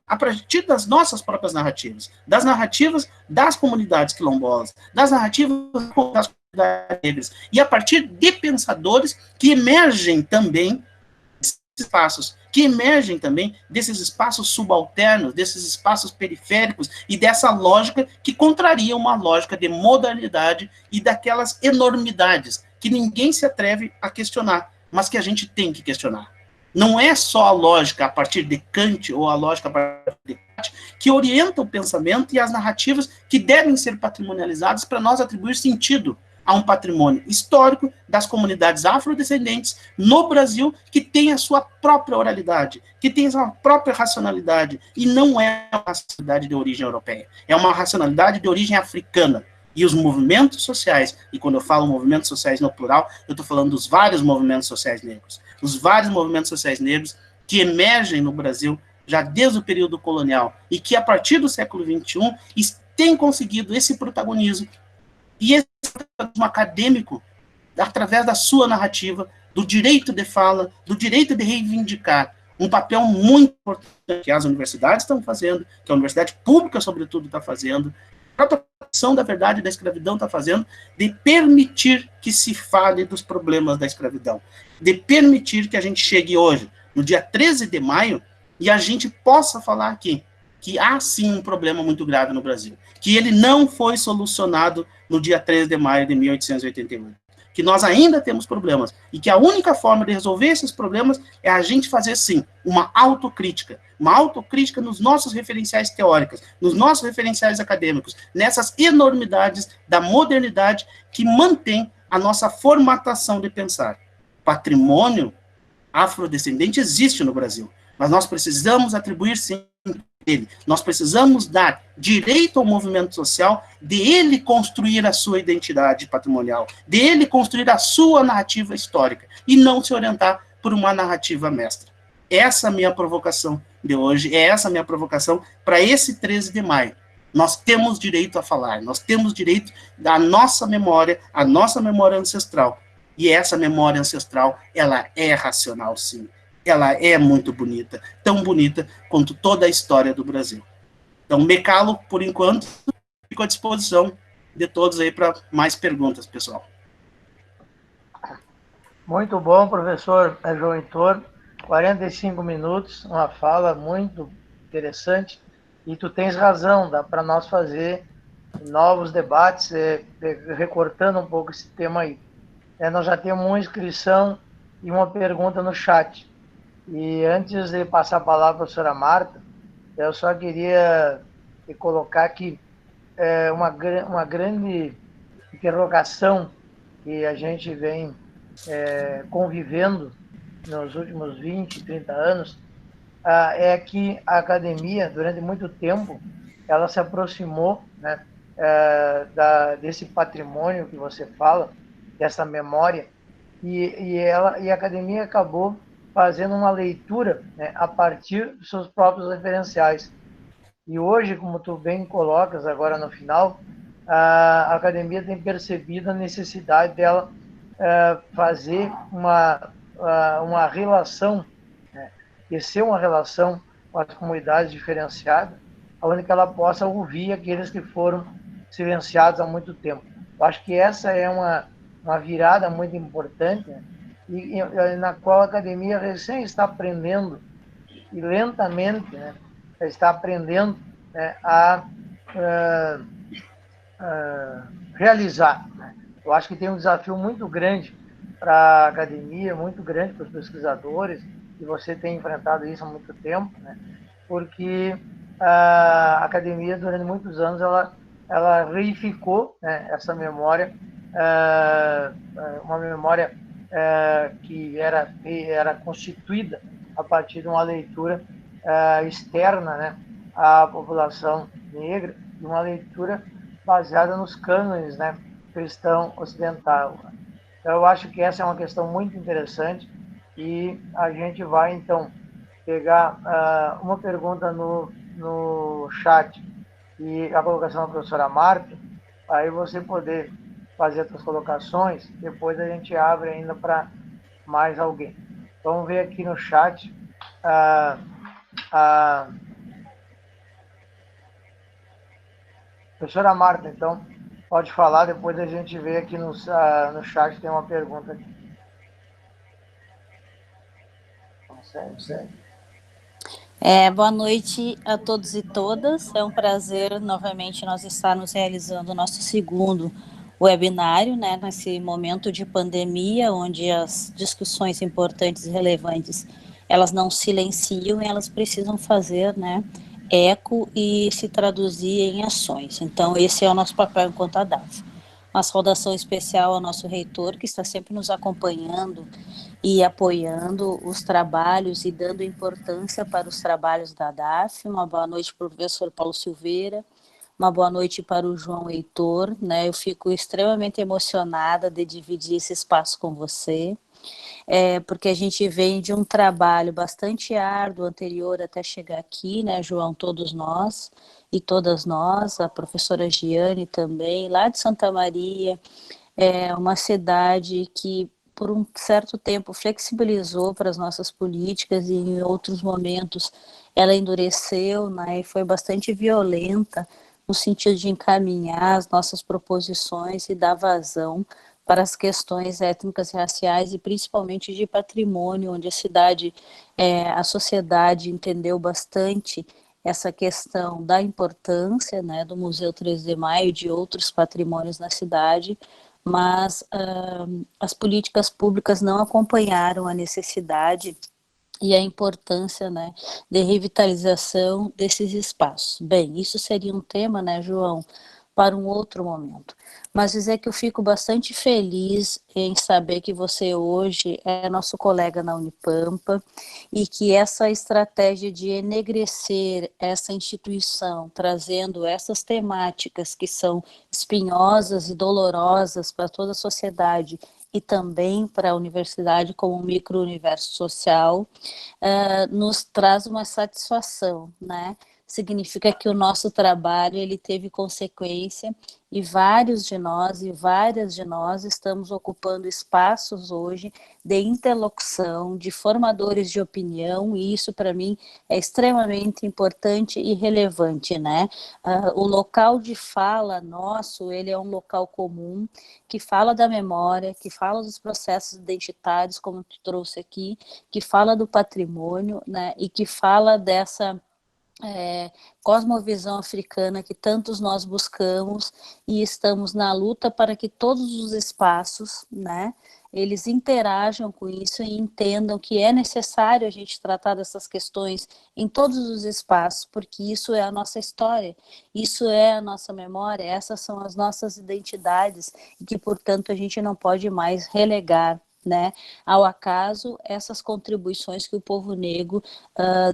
a partir das nossas próprias narrativas, das narrativas das comunidades quilombolas, das narrativas das comunidades negras, e a partir de pensadores que emergem também desses espaços, que emergem também desses espaços subalternos, desses espaços periféricos, e dessa lógica que contraria uma lógica de modernidade e daquelas enormidades que ninguém se atreve a questionar, mas que a gente tem que questionar. Não é só a lógica a partir de Kant ou a lógica a partir de Kant que orienta o pensamento e as narrativas que devem ser patrimonializadas para nós atribuir sentido a um patrimônio histórico das comunidades afrodescendentes no Brasil que tem a sua própria oralidade, que tem a sua própria racionalidade, e não é uma racionalidade de origem europeia, é uma racionalidade de origem africana. E os movimentos sociais, e quando eu falo movimentos sociais no plural, eu estou falando dos vários movimentos sociais negros, os vários movimentos sociais negros que emergem no Brasil já desde o período colonial e que a partir do século XXI têm conseguido esse protagonismo e esse protagonismo acadêmico através da sua narrativa, do direito de fala, do direito de reivindicar um papel muito importante que as universidades estão fazendo, que a universidade pública, sobretudo, está fazendo, a própria Comissão da Verdade da Escravidão está fazendo, de permitir que se fale dos problemas da escravidão, de permitir que a gente chegue hoje, no dia 13 de maio, e a gente possa falar aqui que há sim um problema muito grave no Brasil, que ele não foi solucionado no dia 13 de maio de 1888, que nós ainda temos problemas, e que a única forma de resolver esses problemas é a gente fazer, sim, uma autocrítica nos nossos referenciais teóricos, nos nossos referenciais acadêmicos, nessas enormidades da modernidade que mantém a nossa formatação de pensar. Patrimônio afrodescendente existe no Brasil, mas nós precisamos atribuir, sim, ele. Nós precisamos dar direito ao movimento social de ele construir a sua identidade patrimonial, de ele construir a sua narrativa histórica, e não se orientar por uma narrativa mestra. Essa é a minha provocação de hoje, é essa a minha provocação para esse 13 de maio. Nós temos direito a falar, nós temos direito da nossa memória, a nossa memória ancestral. E essa memória ancestral, ela é racional, sim. Ela é muito bonita, tão bonita quanto toda a história do Brasil. Então, me calo, por enquanto, fico à disposição de todos aí para mais perguntas, pessoal. Muito bom, professor João Heitor. 45 minutos, uma fala muito interessante, e tu tens razão, dá para nós fazer novos debates, recortando um pouco esse tema aí. Nós já temos uma inscrição e uma pergunta no chat. E antes de passar a palavra para a professora Marta, eu só queria colocar aqui uma grande interrogação que a gente vem convivendo nos últimos 20, 30 anos, é que a academia, durante muito tempo, ela se aproximou, né, desse patrimônio que você fala, dessa memória, e a academia acabou fazendo uma leitura, né, a partir dos seus próprios referenciais. E hoje, como tu bem colocas agora no final, a academia tem percebido a necessidade dela fazer uma relação, né, tecer uma relação com as comunidades diferenciadas, onde ela possa ouvir aqueles que foram silenciados há muito tempo. Eu acho que essa é uma virada muito importante, né, e na qual a academia recém está aprendendo, e lentamente, né, está aprendendo, né, a realizar, né? Eu acho que tem um desafio muito grande para a academia, muito grande para os pesquisadores, e você tem enfrentado isso há muito tempo, né? Porque a academia, durante muitos anos, ela reificou, né, essa memória, uma memória que era constituída a partir de uma leitura externa, né, à população negra, de uma leitura baseada nos cânones, né, cristão ocidental. Então, eu acho que essa é uma questão muito interessante e a gente vai, então, pegar uma pergunta no chat e a colocação da professora Marta, aí você poder fazer as suas colocações, depois a gente abre ainda para mais alguém. Vamos ver aqui no chat a professora Marta, então, pode falar, depois a gente vê aqui no chat, tem uma pergunta aqui. Boa noite a todos e todas. É um prazer novamente nós estarmos realizando o nosso segundo webinário, né, nesse momento de pandemia, onde as discussões importantes e relevantes, elas não silenciam, elas precisam fazer, né, eco e se traduzir em ações. Então, esse é o nosso papel enquanto ADAF. Uma saudação especial ao nosso reitor, que está sempre nos acompanhando e apoiando os trabalhos e dando importância para os trabalhos da ADAF. Uma boa noite para o professor Paulo Silveira, uma boa noite para o João Heitor, né? Eu fico extremamente emocionada de dividir esse espaço com você, porque a gente vem de um trabalho bastante árduo anterior até chegar aqui, né, João, todos nós e todas nós, a professora Giane também, lá de Santa Maria, uma cidade que por um certo tempo flexibilizou para as nossas políticas e em outros momentos ela endureceu, né, e foi bastante violenta no sentido de encaminhar as nossas proposições e dar vazão para as questões étnicas e raciais e principalmente de patrimônio, onde a cidade, a sociedade entendeu bastante essa questão da importância, né, do Museu 3 de Maio e de outros patrimônios na cidade, mas as políticas públicas não acompanharam a necessidade e a importância, né, de revitalização desses espaços. Bem, isso seria um tema, né, João, para um outro momento. Mas dizer que eu fico bastante feliz em saber que você hoje é nosso colega na Unipampa e que essa estratégia de enegrecer essa instituição, trazendo essas temáticas que são espinhosas e dolorosas para toda a sociedade e também para a universidade como um micro-universo social, nos traz uma satisfação, né? Significa que o nosso trabalho ele teve consequência e vários de nós e várias de nós estamos ocupando espaços hoje de interlocução, de formadores de opinião, e isso para mim é extremamente importante e relevante, né? O local de fala nosso, ele é um local comum, que fala da memória, que fala dos processos identitários, como tu trouxe aqui, que fala do patrimônio, né? E que fala dessa cosmovisão africana que tantos nós buscamos e estamos na luta para que todos os espaços, né, eles interajam com isso e entendam que é necessário a gente tratar dessas questões em todos os espaços, porque isso é a nossa história, isso é a nossa memória, essas são as nossas identidades e que, portanto, a gente não pode mais relegar, né, ao acaso essas contribuições que o povo negro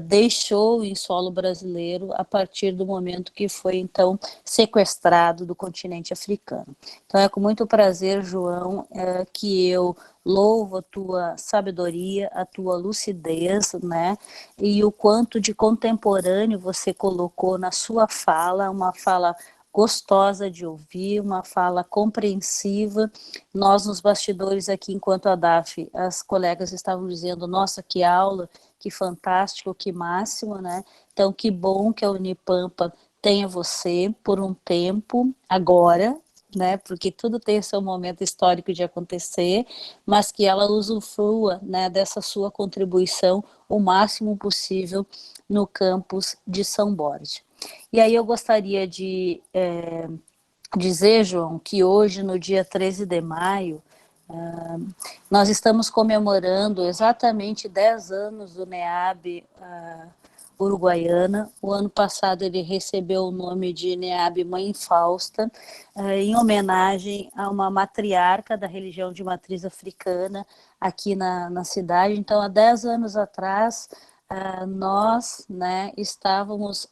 deixou em solo brasileiro a partir do momento que foi, então, sequestrado do continente africano. Então, é com muito prazer, João, que eu louvo a tua sabedoria, a tua lucidez, né, e o quanto de contemporâneo você colocou na sua fala, uma fala gostosa de ouvir, uma fala compreensiva. Nós, nos bastidores aqui, enquanto a DAF, as colegas estavam dizendo, nossa, que aula, que fantástico, que máximo, né? Então, que bom que a Unipampa tenha você por um tempo, agora, né? Porque tudo tem seu momento histórico de acontecer, mas que ela usufrua, né, dessa sua contribuição o máximo possível no campus de São Borja. E aí eu gostaria de dizer, João, que hoje, no dia 13 de maio, nós estamos comemorando exatamente 10 anos do NEAB Uruguaiana. O ano passado ele recebeu o nome de NEAB Mãe Fausta, em homenagem a uma matriarca da religião de matriz africana aqui na cidade. Então, há 10 anos atrás, nós, né, estávamos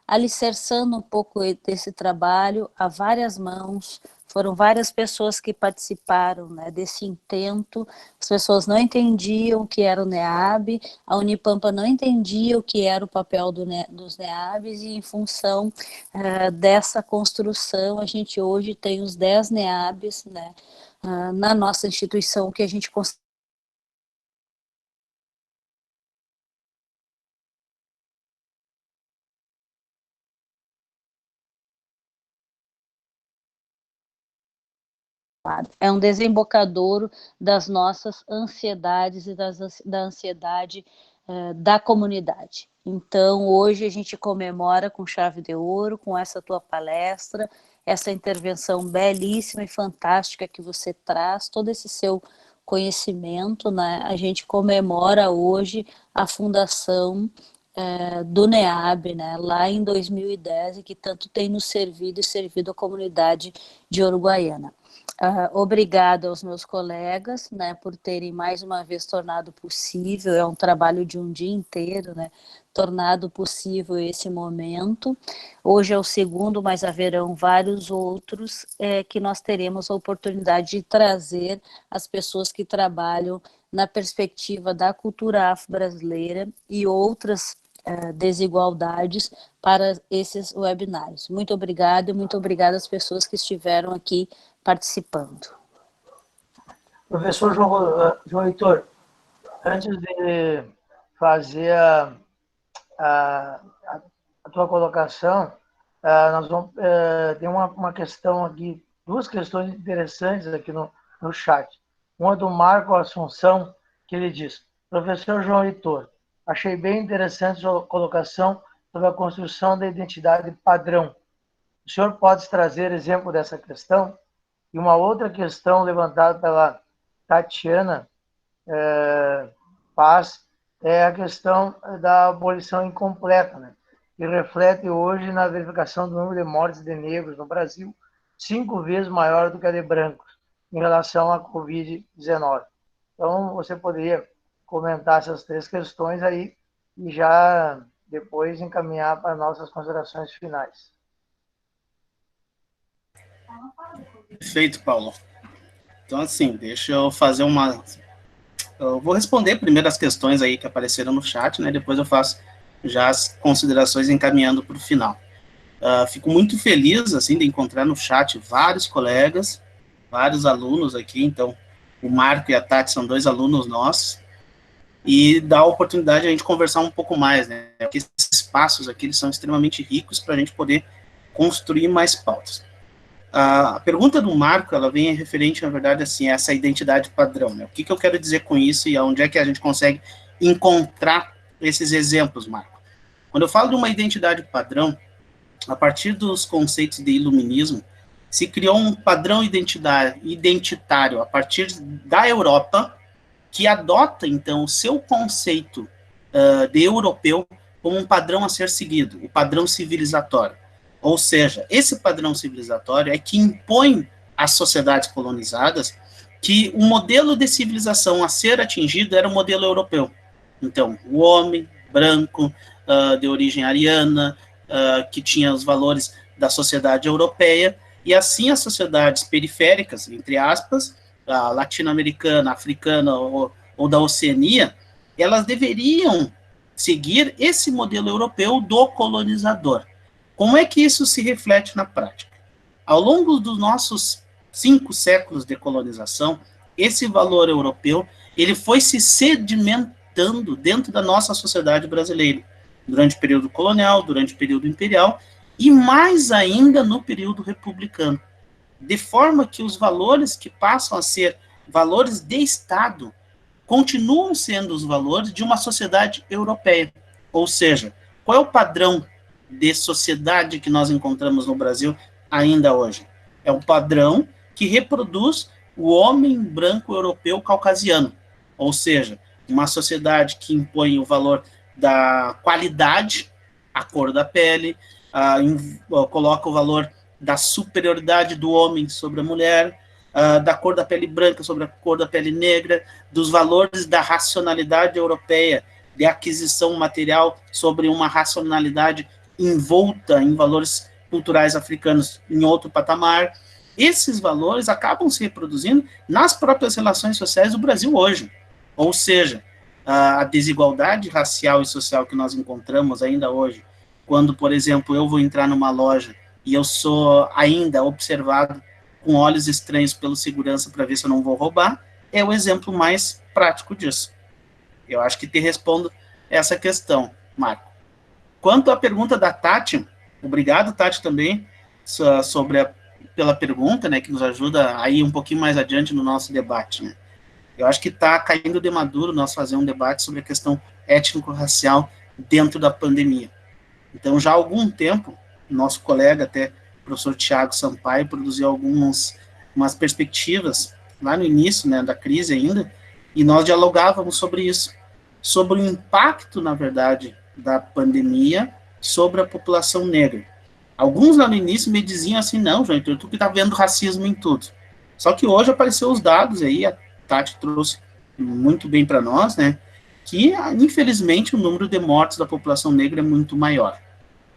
alicerçando um pouco desse trabalho a várias mãos. Foram várias pessoas que participaram, né, desse intento. As pessoas não entendiam o que era o NEAB, a Unipampa não entendia o que era o papel dos NEABs, e em função dessa construção, a gente hoje tem os 10 NEABs, né, na nossa instituição, que a gente é um desembocadouro das nossas ansiedades e da ansiedade da comunidade. Então, hoje a gente comemora com chave de ouro, com essa tua palestra, essa intervenção belíssima e fantástica que você traz, todo esse seu conhecimento, né? A gente comemora hoje a fundação do NEAB, né, lá em 2010, e que tanto tem nos servido e servido a comunidade de Uruguaiana. Obrigada aos meus colegas, né, por terem mais uma vez tornado possível, é um trabalho de um dia inteiro, né, tornado possível esse momento. Hoje é o segundo, mas haverão vários outros que nós teremos a oportunidade de trazer as pessoas que trabalham na perspectiva da cultura afro-brasileira e outras desigualdades para esses webinários. Muito obrigada e muito obrigada às pessoas que estiveram aqui participando. Professor João Heitor, antes de fazer a tua colocação, nós vamos ter uma questão aqui, duas questões interessantes aqui no chat. Uma do Marco Assunção, que ele diz: professor João Heitor, achei bem interessante sua colocação sobre a construção da identidade padrão. O senhor pode trazer exemplo dessa questão? E uma outra questão levantada pela Tatiana Paz é a questão da abolição incompleta, né? Que reflete hoje na verificação do número de mortes de negros no Brasil 5 vezes maior do que a de brancos em relação à Covid-19. Então, você poderia comentar essas 3 questões aí e já depois encaminhar para nossas considerações finais. Perfeito, Paulo. Então, assim, deixa eu fazer eu vou responder primeiro as questões aí que apareceram no chat, né? Depois eu faço já as considerações encaminhando para o final. Fico muito feliz, assim, de encontrar no chat vários colegas, vários alunos aqui. Então, o Marco e a Tati são 2 alunos nossos, e dá a oportunidade de a gente conversar um pouco mais, né? Porque esses espaços aqui, eles são extremamente ricos para a gente poder construir mais pautas. A pergunta do Marco, ela vem referente, na verdade, assim, a essa identidade padrão, né? O que eu quero dizer com isso e onde é que a gente consegue encontrar esses exemplos, Marco? Quando eu falo de uma identidade padrão, a partir dos conceitos de iluminismo, se criou um padrão identitário a partir da Europa, que adota, então, o seu conceito de europeu como um padrão a ser seguido, o padrão civilizatório. Ou seja, esse padrão civilizatório é que impõe às sociedades colonizadas que o modelo de civilização a ser atingido era o modelo europeu. Então, o homem branco, de origem ariana, que tinha os valores da sociedade europeia, e assim as sociedades periféricas, entre aspas, a latino-americana, africana ou da Oceania, elas deveriam seguir esse modelo europeu do colonizador. Como é que isso se reflete na prática? Ao longo dos nossos 5 séculos de colonização, esse valor europeu ele foi se sedimentando dentro da nossa sociedade brasileira, durante o período colonial, durante o período imperial, e mais ainda no período republicano, de forma que os valores que passam a ser valores de Estado continuam sendo os valores de uma sociedade europeia. Ou seja, qual é o padrão de sociedade que nós encontramos no Brasil ainda hoje? É um padrão que reproduz o homem branco europeu caucasiano, ou seja, uma sociedade que impõe o valor da qualidade, a cor da pele, coloca o valor da superioridade do homem sobre a mulher, da cor da pele branca sobre a cor da pele negra, dos valores da racionalidade europeia, de aquisição material sobre uma racionalidade envolta em valores culturais africanos em outro patamar. Esses valores acabam se reproduzindo nas próprias relações sociais do Brasil hoje. Ou seja, a desigualdade racial e social que nós encontramos ainda hoje, quando, por exemplo, eu vou entrar numa loja e eu sou ainda observado com olhos estranhos pelo segurança para ver se eu não vou roubar, é o exemplo mais prático disso. Eu acho que te respondo essa questão, Marco. Quanto à pergunta da Tati, obrigado, Tati, também, pela pergunta, né, que nos ajuda a ir um pouquinho mais adiante no nosso debate, né? Eu acho que está caindo de maduro nós fazer um debate sobre a questão étnico-racial dentro da pandemia. Então, já há algum tempo, nosso colega, até o professor Tiago Sampaio, produziu umas perspectivas, lá no início, né, da crise ainda, e nós dialogávamos sobre isso, sobre o impacto, na verdade, da pandemia sobre a população negra. Alguns lá no início me diziam assim, não, João, tu que está vendo racismo em tudo. Só que hoje apareceu os dados aí, a Tati trouxe muito bem para nós, né, que, infelizmente, o número de mortes da população negra é muito maior.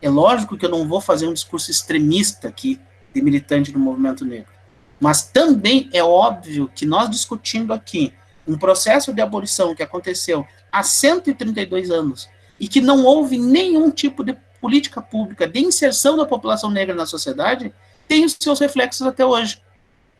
É lógico que eu não vou fazer um discurso extremista aqui, de militante do movimento negro, mas também é óbvio que nós discutindo aqui um processo de abolição que aconteceu há 132 anos e que não houve nenhum tipo de política pública de inserção da população negra na sociedade, tem os seus reflexos até hoje.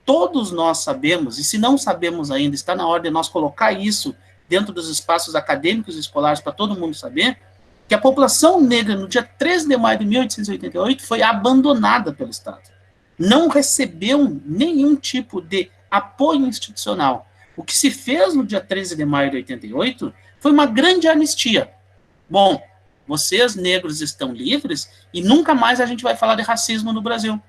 Todos nós sabemos, e se não sabemos ainda, está na hora de nós colocar isso dentro dos espaços acadêmicos e escolares para todo mundo saber, que a população negra, no dia 13 de maio de 1888, foi abandonada pelo Estado. Não recebeu nenhum tipo de apoio institucional. O que se fez no dia 13 de maio de 88 foi uma grande anistia. Bom, vocês negros estão livres e nunca mais a gente vai falar de racismo no Brasil.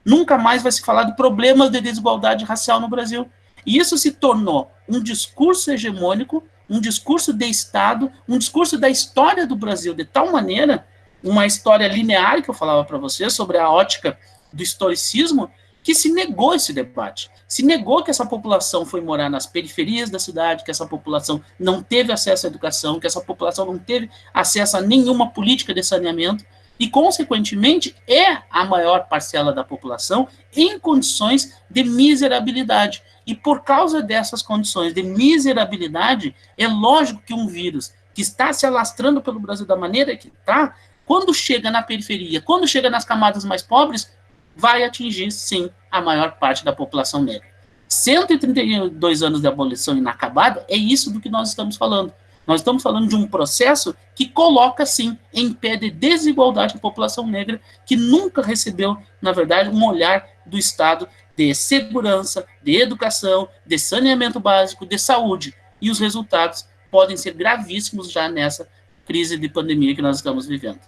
Nunca mais vai se falar de problemas de desigualdade racial no Brasil. E isso se tornou um discurso hegemônico, um discurso de Estado, um discurso da história do Brasil, de tal maneira, uma história linear que eu falava para vocês, sobre a ótica do historicismo, que se negou esse debate. Se negou que essa população foi morar nas periferias da cidade, que essa população não teve acesso à educação, que essa população não teve acesso a nenhuma política de saneamento, e, consequentemente, é a maior parcela da população em condições de miserabilidade. E por causa dessas condições de miserabilidade, é lógico que um vírus que está se alastrando pelo Brasil da maneira que está, quando chega na periferia, quando chega nas camadas mais pobres, vai atingir, sim, a maior parte da população negra. 132 anos de abolição inacabada, é isso do que nós estamos falando. Nós estamos falando de um processo que coloca, sim, em pé de desigualdade a população negra, que nunca recebeu, na verdade, um olhar do Estado de segurança, de educação, de saneamento básico, de saúde. E os resultados podem ser gravíssimos já nessa crise de pandemia que nós estamos vivendo.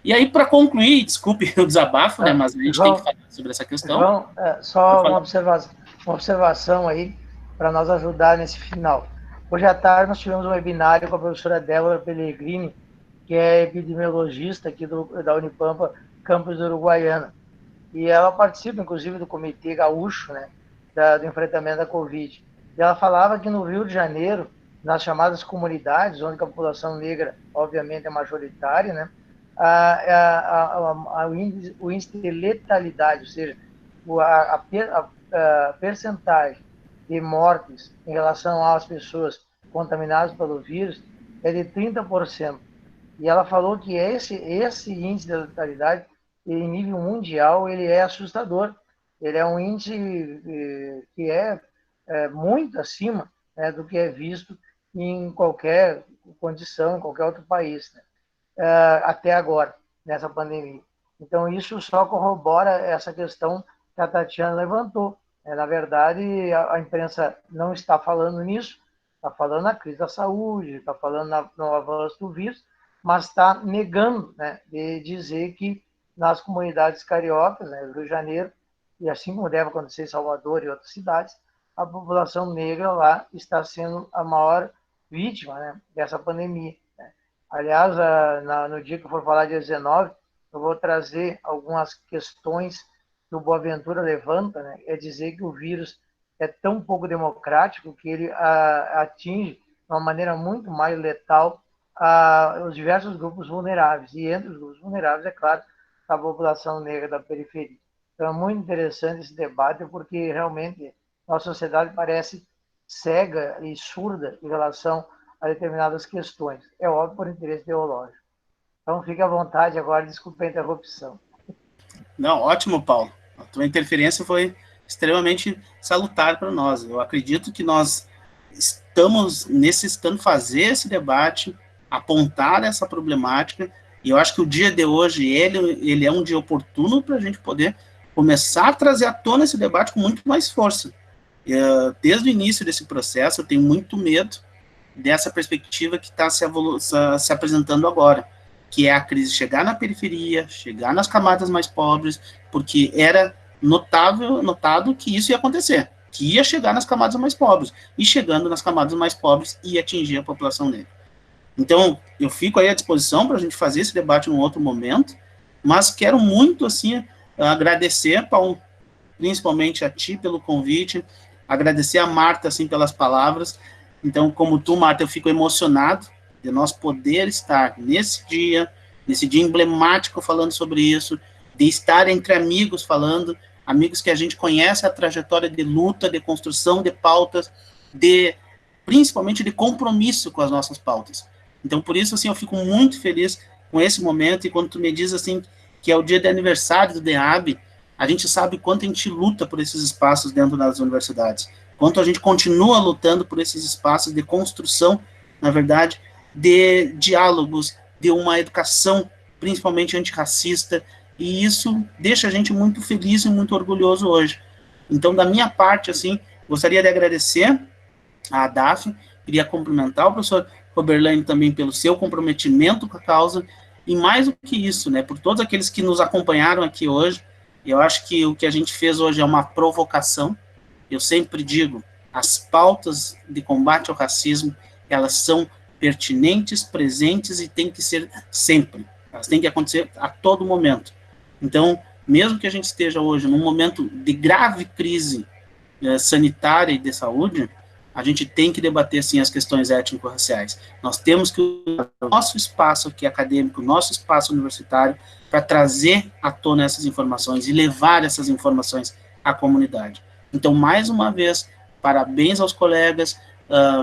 E aí, para concluir, desculpe o desabafo, né, mas a gente tem que falar sobre essa questão. João, só uma observação aí, para nós ajudar nesse final. Hoje à tarde nós tivemos um webinário com a professora Débora Pellegrini, que é epidemiologista aqui da Unipampa, campus do Uruguaiana. E ela participa, inclusive, do Comitê Gaúcho, né, do enfrentamento da Covid. E ela falava que no Rio de Janeiro, nas chamadas comunidades, onde a população negra, obviamente, é majoritária, né, o índice de letalidade, ou seja, a percentagem de mortes em relação às pessoas contaminadas pelo vírus é de 30%. E ela falou que esse índice de letalidade, em nível mundial, ele é assustador. Ele é um índice que é muito acima, né, do que é visto em qualquer condição, em qualquer outro país, né, até agora, nessa pandemia. Então, isso só corrobora essa questão que a Tatiana levantou. Na verdade, a imprensa não está falando nisso, está falando na crise da saúde, está falando no avanço do vírus, mas está negando, né, de dizer que nas comunidades cariocas, né, Rio de Janeiro, e assim como deve acontecer em Salvador e outras cidades, a população negra lá está sendo a maior vítima, né, dessa pandemia. Né. Aliás, no dia que eu for falar dia 19, eu vou trazer algumas questões que o Boaventura levanta, né, é dizer que o vírus é tão pouco democrático que ele atinge de uma maneira muito mais letal os diversos grupos vulneráveis. E entre os grupos vulneráveis, é claro, a população negra da periferia. Então, é muito interessante esse debate, porque realmente nossa sociedade parece cega e surda em relação a determinadas questões. É óbvio, por interesse ideológico. Então, fique à vontade agora, desculpe a interrupção. Não, ótimo, Paulo. A tua interferência foi extremamente salutar para nós. Eu acredito que nós estamos necessitando fazer esse debate, apontar essa problemática, e eu acho que o dia de hoje, ele é um dia oportuno para a gente poder começar a trazer à tona esse debate com muito mais força. Desde o início desse processo, eu tenho muito medo dessa perspectiva que está se apresentando agora, que é a crise chegar na periferia, chegar nas camadas mais pobres, porque era notado que isso ia acontecer, que ia chegar nas camadas mais pobres, e chegando nas camadas mais pobres, ia atingir a população negra. Então, eu fico aí à disposição para a gente fazer esse debate num outro momento, mas quero muito, assim, agradecer, Paulo, principalmente a ti pelo convite, agradecer a Marta, assim, pelas palavras. Então, como tu, Marta, eu fico emocionado de nós poder estar nesse dia emblemático falando sobre isso, de estar entre amigos falando, amigos que a gente conhece a trajetória de luta, de construção de pautas, principalmente de compromisso com as nossas pautas. Então, por isso, assim, eu fico muito feliz com esse momento, e quando tu me diz, assim, que é o dia de aniversário do DEAB, a gente sabe quanto a gente luta por esses espaços dentro das universidades, quanto a gente continua lutando por esses espaços de construção, na verdade, de diálogos, de uma educação, principalmente antirracista, e isso deixa a gente muito feliz e muito orgulhoso hoje. Então, da minha parte, assim, gostaria de agradecer a Daphne, queria cumprimentar o professor Roberlaine também pelo seu comprometimento com a causa, e mais do que isso, né, por todos aqueles que nos acompanharam aqui hoje. Eu acho que o que a gente fez hoje é uma provocação. Eu sempre digo, as pautas de combate ao racismo, elas são pertinentes, presentes e têm que ser sempre. Elas têm que acontecer a todo momento. Então, mesmo que a gente esteja hoje num momento de grave crise sanitária e de saúde, a gente tem que debater, sim, as questões étnico-raciais. Nós temos que usar o nosso espaço aqui acadêmico, o nosso espaço universitário, para trazer à tona essas informações e levar essas informações à comunidade. Então, mais uma vez, parabéns aos colegas,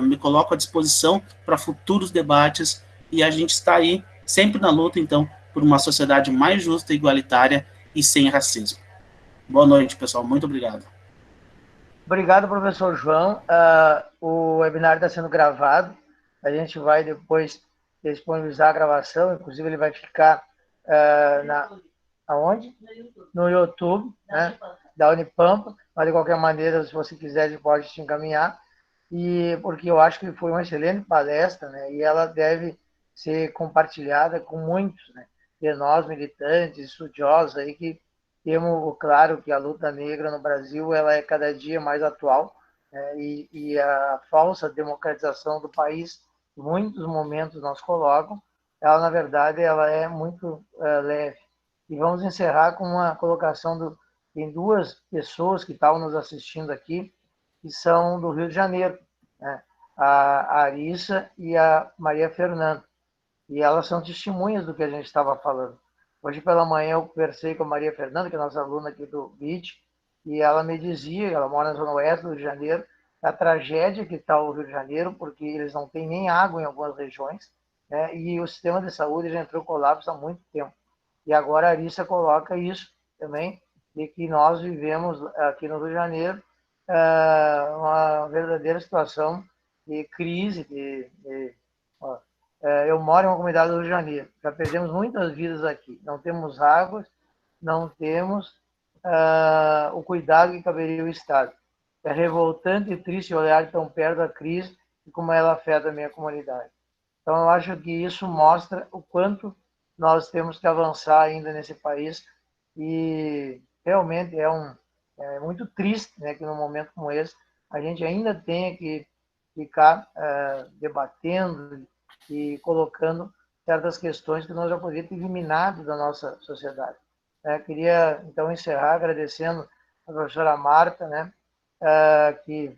me coloco à disposição para futuros debates, e a gente está aí, sempre na luta, então, por uma sociedade mais justa, igualitária e sem racismo. Boa noite, pessoal. Muito obrigado. Obrigado, professor João. O webinar está sendo gravado. A gente vai depois disponibilizar a gravação. Inclusive, ele vai ficar aonde? No YouTube, né, da Unipampa. Mas, de qualquer maneira, se você quiser, ele pode te encaminhar. E porque eu acho que foi uma excelente palestra, né, e ela deve ser compartilhada com muitos, né, de nós, militantes, estudiosos, aí, que temos claro que a luta negra no Brasil ela é cada dia mais atual, né, e a falsa democratização do país, em muitos momentos nós colocam, ela, na verdade, ela é muito leve. E vamos encerrar com uma colocação tem duas pessoas que estavam nos assistindo aqui, que são do Rio de Janeiro, né? A Arissa e a Maria Fernanda. E elas são testemunhas do que a gente estava falando. Hoje pela manhã eu conversei com a Maria Fernanda, que é nossa aluna aqui do BID, e ela me dizia, ela mora na Zona Oeste do Rio de Janeiro, a tragédia que está o Rio de Janeiro, porque eles não têm nem água em algumas regiões, né? E o sistema de saúde já entrou em colapso há muito tempo. E agora a Arissa coloca isso também, de que nós vivemos aqui no Rio de Janeiro uma verdadeira situação de crise. Eu moro em uma comunidade do Rio de Janeiro, já perdemos muitas vidas aqui, não temos águas, não temos o cuidado que caberia o Estado. É revoltante e triste olhar tão perto da crise e como ela afeta a minha comunidade. Então, eu acho que isso mostra o quanto nós temos que avançar ainda nesse país e realmente é muito triste, né, que num momento como esse a gente ainda tenha que ficar debatendo e colocando certas questões que nós já poderíamos ter eliminado da nossa sociedade. Queria, então, encerrar agradecendo a professora Marta, né, que,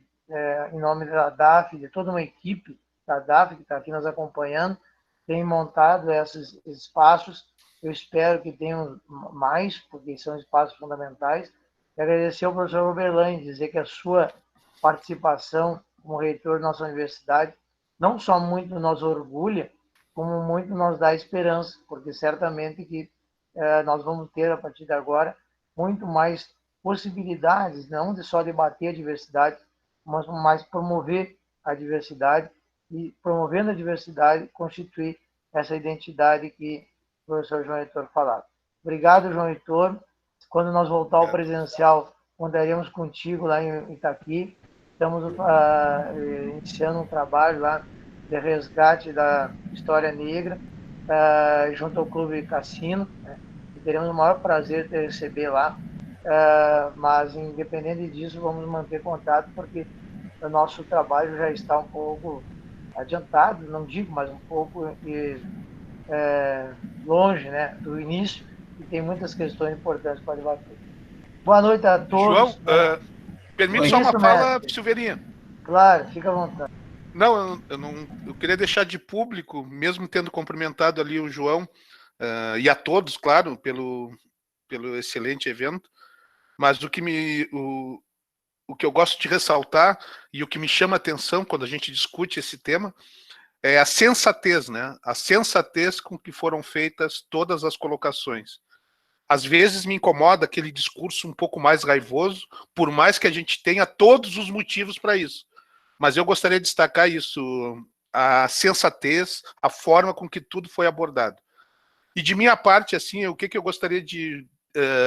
em nome da DAF, de toda uma equipe da DAF que está aqui nos acompanhando, tem montado esses espaços. Eu espero que tenham mais, porque são espaços fundamentais. E agradecer ao professor Oberlain, dizer que a sua participação como reitor da nossa universidade não só muito nos orgulha, como muito nos dá esperança, porque certamente que nós vamos ter, a partir de agora, muito mais possibilidades, não de só debater a diversidade, mas mais promover a diversidade e, promovendo a diversidade, constituir essa identidade que o professor João Heitor falava. Obrigado, João Heitor. Quando nós voltar ao presencial, contaremos contigo lá em Itaqui. Estamos iniciando um trabalho lá de resgate da história negra, junto ao Clube Cassino, né? E teremos o maior prazer de te receber lá. Mas, independente disso, vamos manter contato, porque o nosso trabalho já está um pouco adiantado, não digo, mas um pouco longe, né, do início, e tem muitas questões importantes para debater. Boa noite a todos. João, permite só uma fala, Silveirinha? Claro, fica à vontade. Não, eu queria deixar de público, mesmo tendo cumprimentado ali o João, e a todos, claro, pelo excelente evento, mas o que eu gosto de ressaltar e o que me chama a atenção quando a gente discute esse tema é a sensatez, né? A sensatez com que foram feitas todas as colocações. Às vezes me incomoda aquele discurso um pouco mais raivoso, por mais que a gente tenha todos os motivos para isso. Mas eu gostaria de destacar isso, a sensatez, a forma com que tudo foi abordado. E de minha parte, assim, o que eu gostaria de...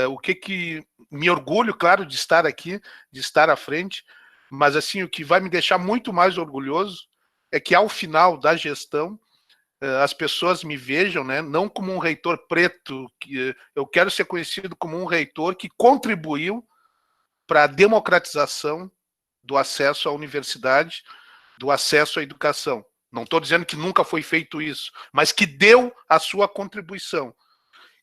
o que me orgulho, claro, de estar aqui, de estar à frente, mas assim, o que vai me deixar muito mais orgulhoso é que ao final da gestão as pessoas me vejam, né, não como um reitor preto, que eu quero ser conhecido como um reitor que contribuiu para a democratização do acesso à universidade, do acesso à educação. Não estou dizendo que nunca foi feito isso, mas que deu a sua contribuição.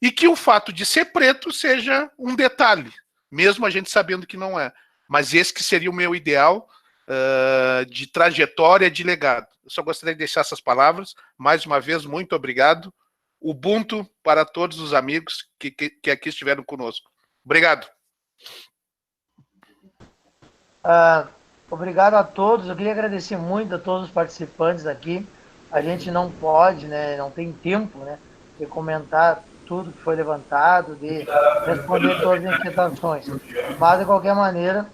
E que o fato de ser preto seja um detalhe, mesmo a gente sabendo que não é. Mas esse que seria o meu ideal de trajetória, de legado. Eu só gostaria de deixar essas palavras. Mais uma vez, muito obrigado. Ubuntu para todos os amigos que aqui estiveram conosco. Obrigado. Obrigado a todos. Eu queria agradecer muito a todos os participantes aqui. A gente não pode, né, não tem tempo, né, de comentar tudo que foi levantado, de responder todas as inquietações. Mas, de qualquer maneira,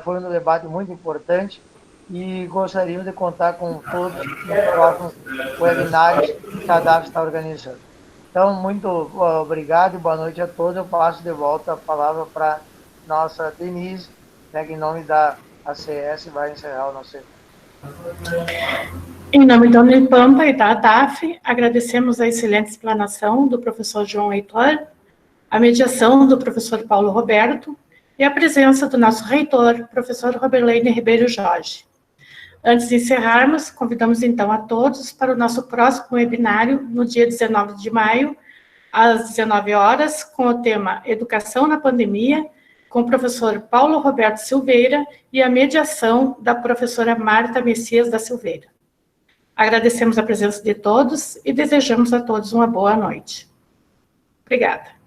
foi um debate muito importante e gostaríamos de contar com todos os próximos webinários que a DAF está organizando. Então, muito obrigado e boa noite a todos. Eu passo de volta a palavra para nossa Denise, né, que em nome da ACS vai encerrar o nosso evento. Em nome da Unipampa e da DAF, agradecemos a excelente explanação do professor João Heitor, a mediação do professor Paulo Roberto e a presença do nosso reitor, professor Roberlaine Ribeiro Jorge. Antes de encerrarmos, convidamos então a todos para o nosso próximo webinário, no dia 19 de maio, às 19 horas, com o tema Educação na Pandemia, com o professor Paulo Roberto Silveira e a mediação da professora Marta Messias da Silveira. Agradecemos a presença de todos e desejamos a todos uma boa noite. Obrigada.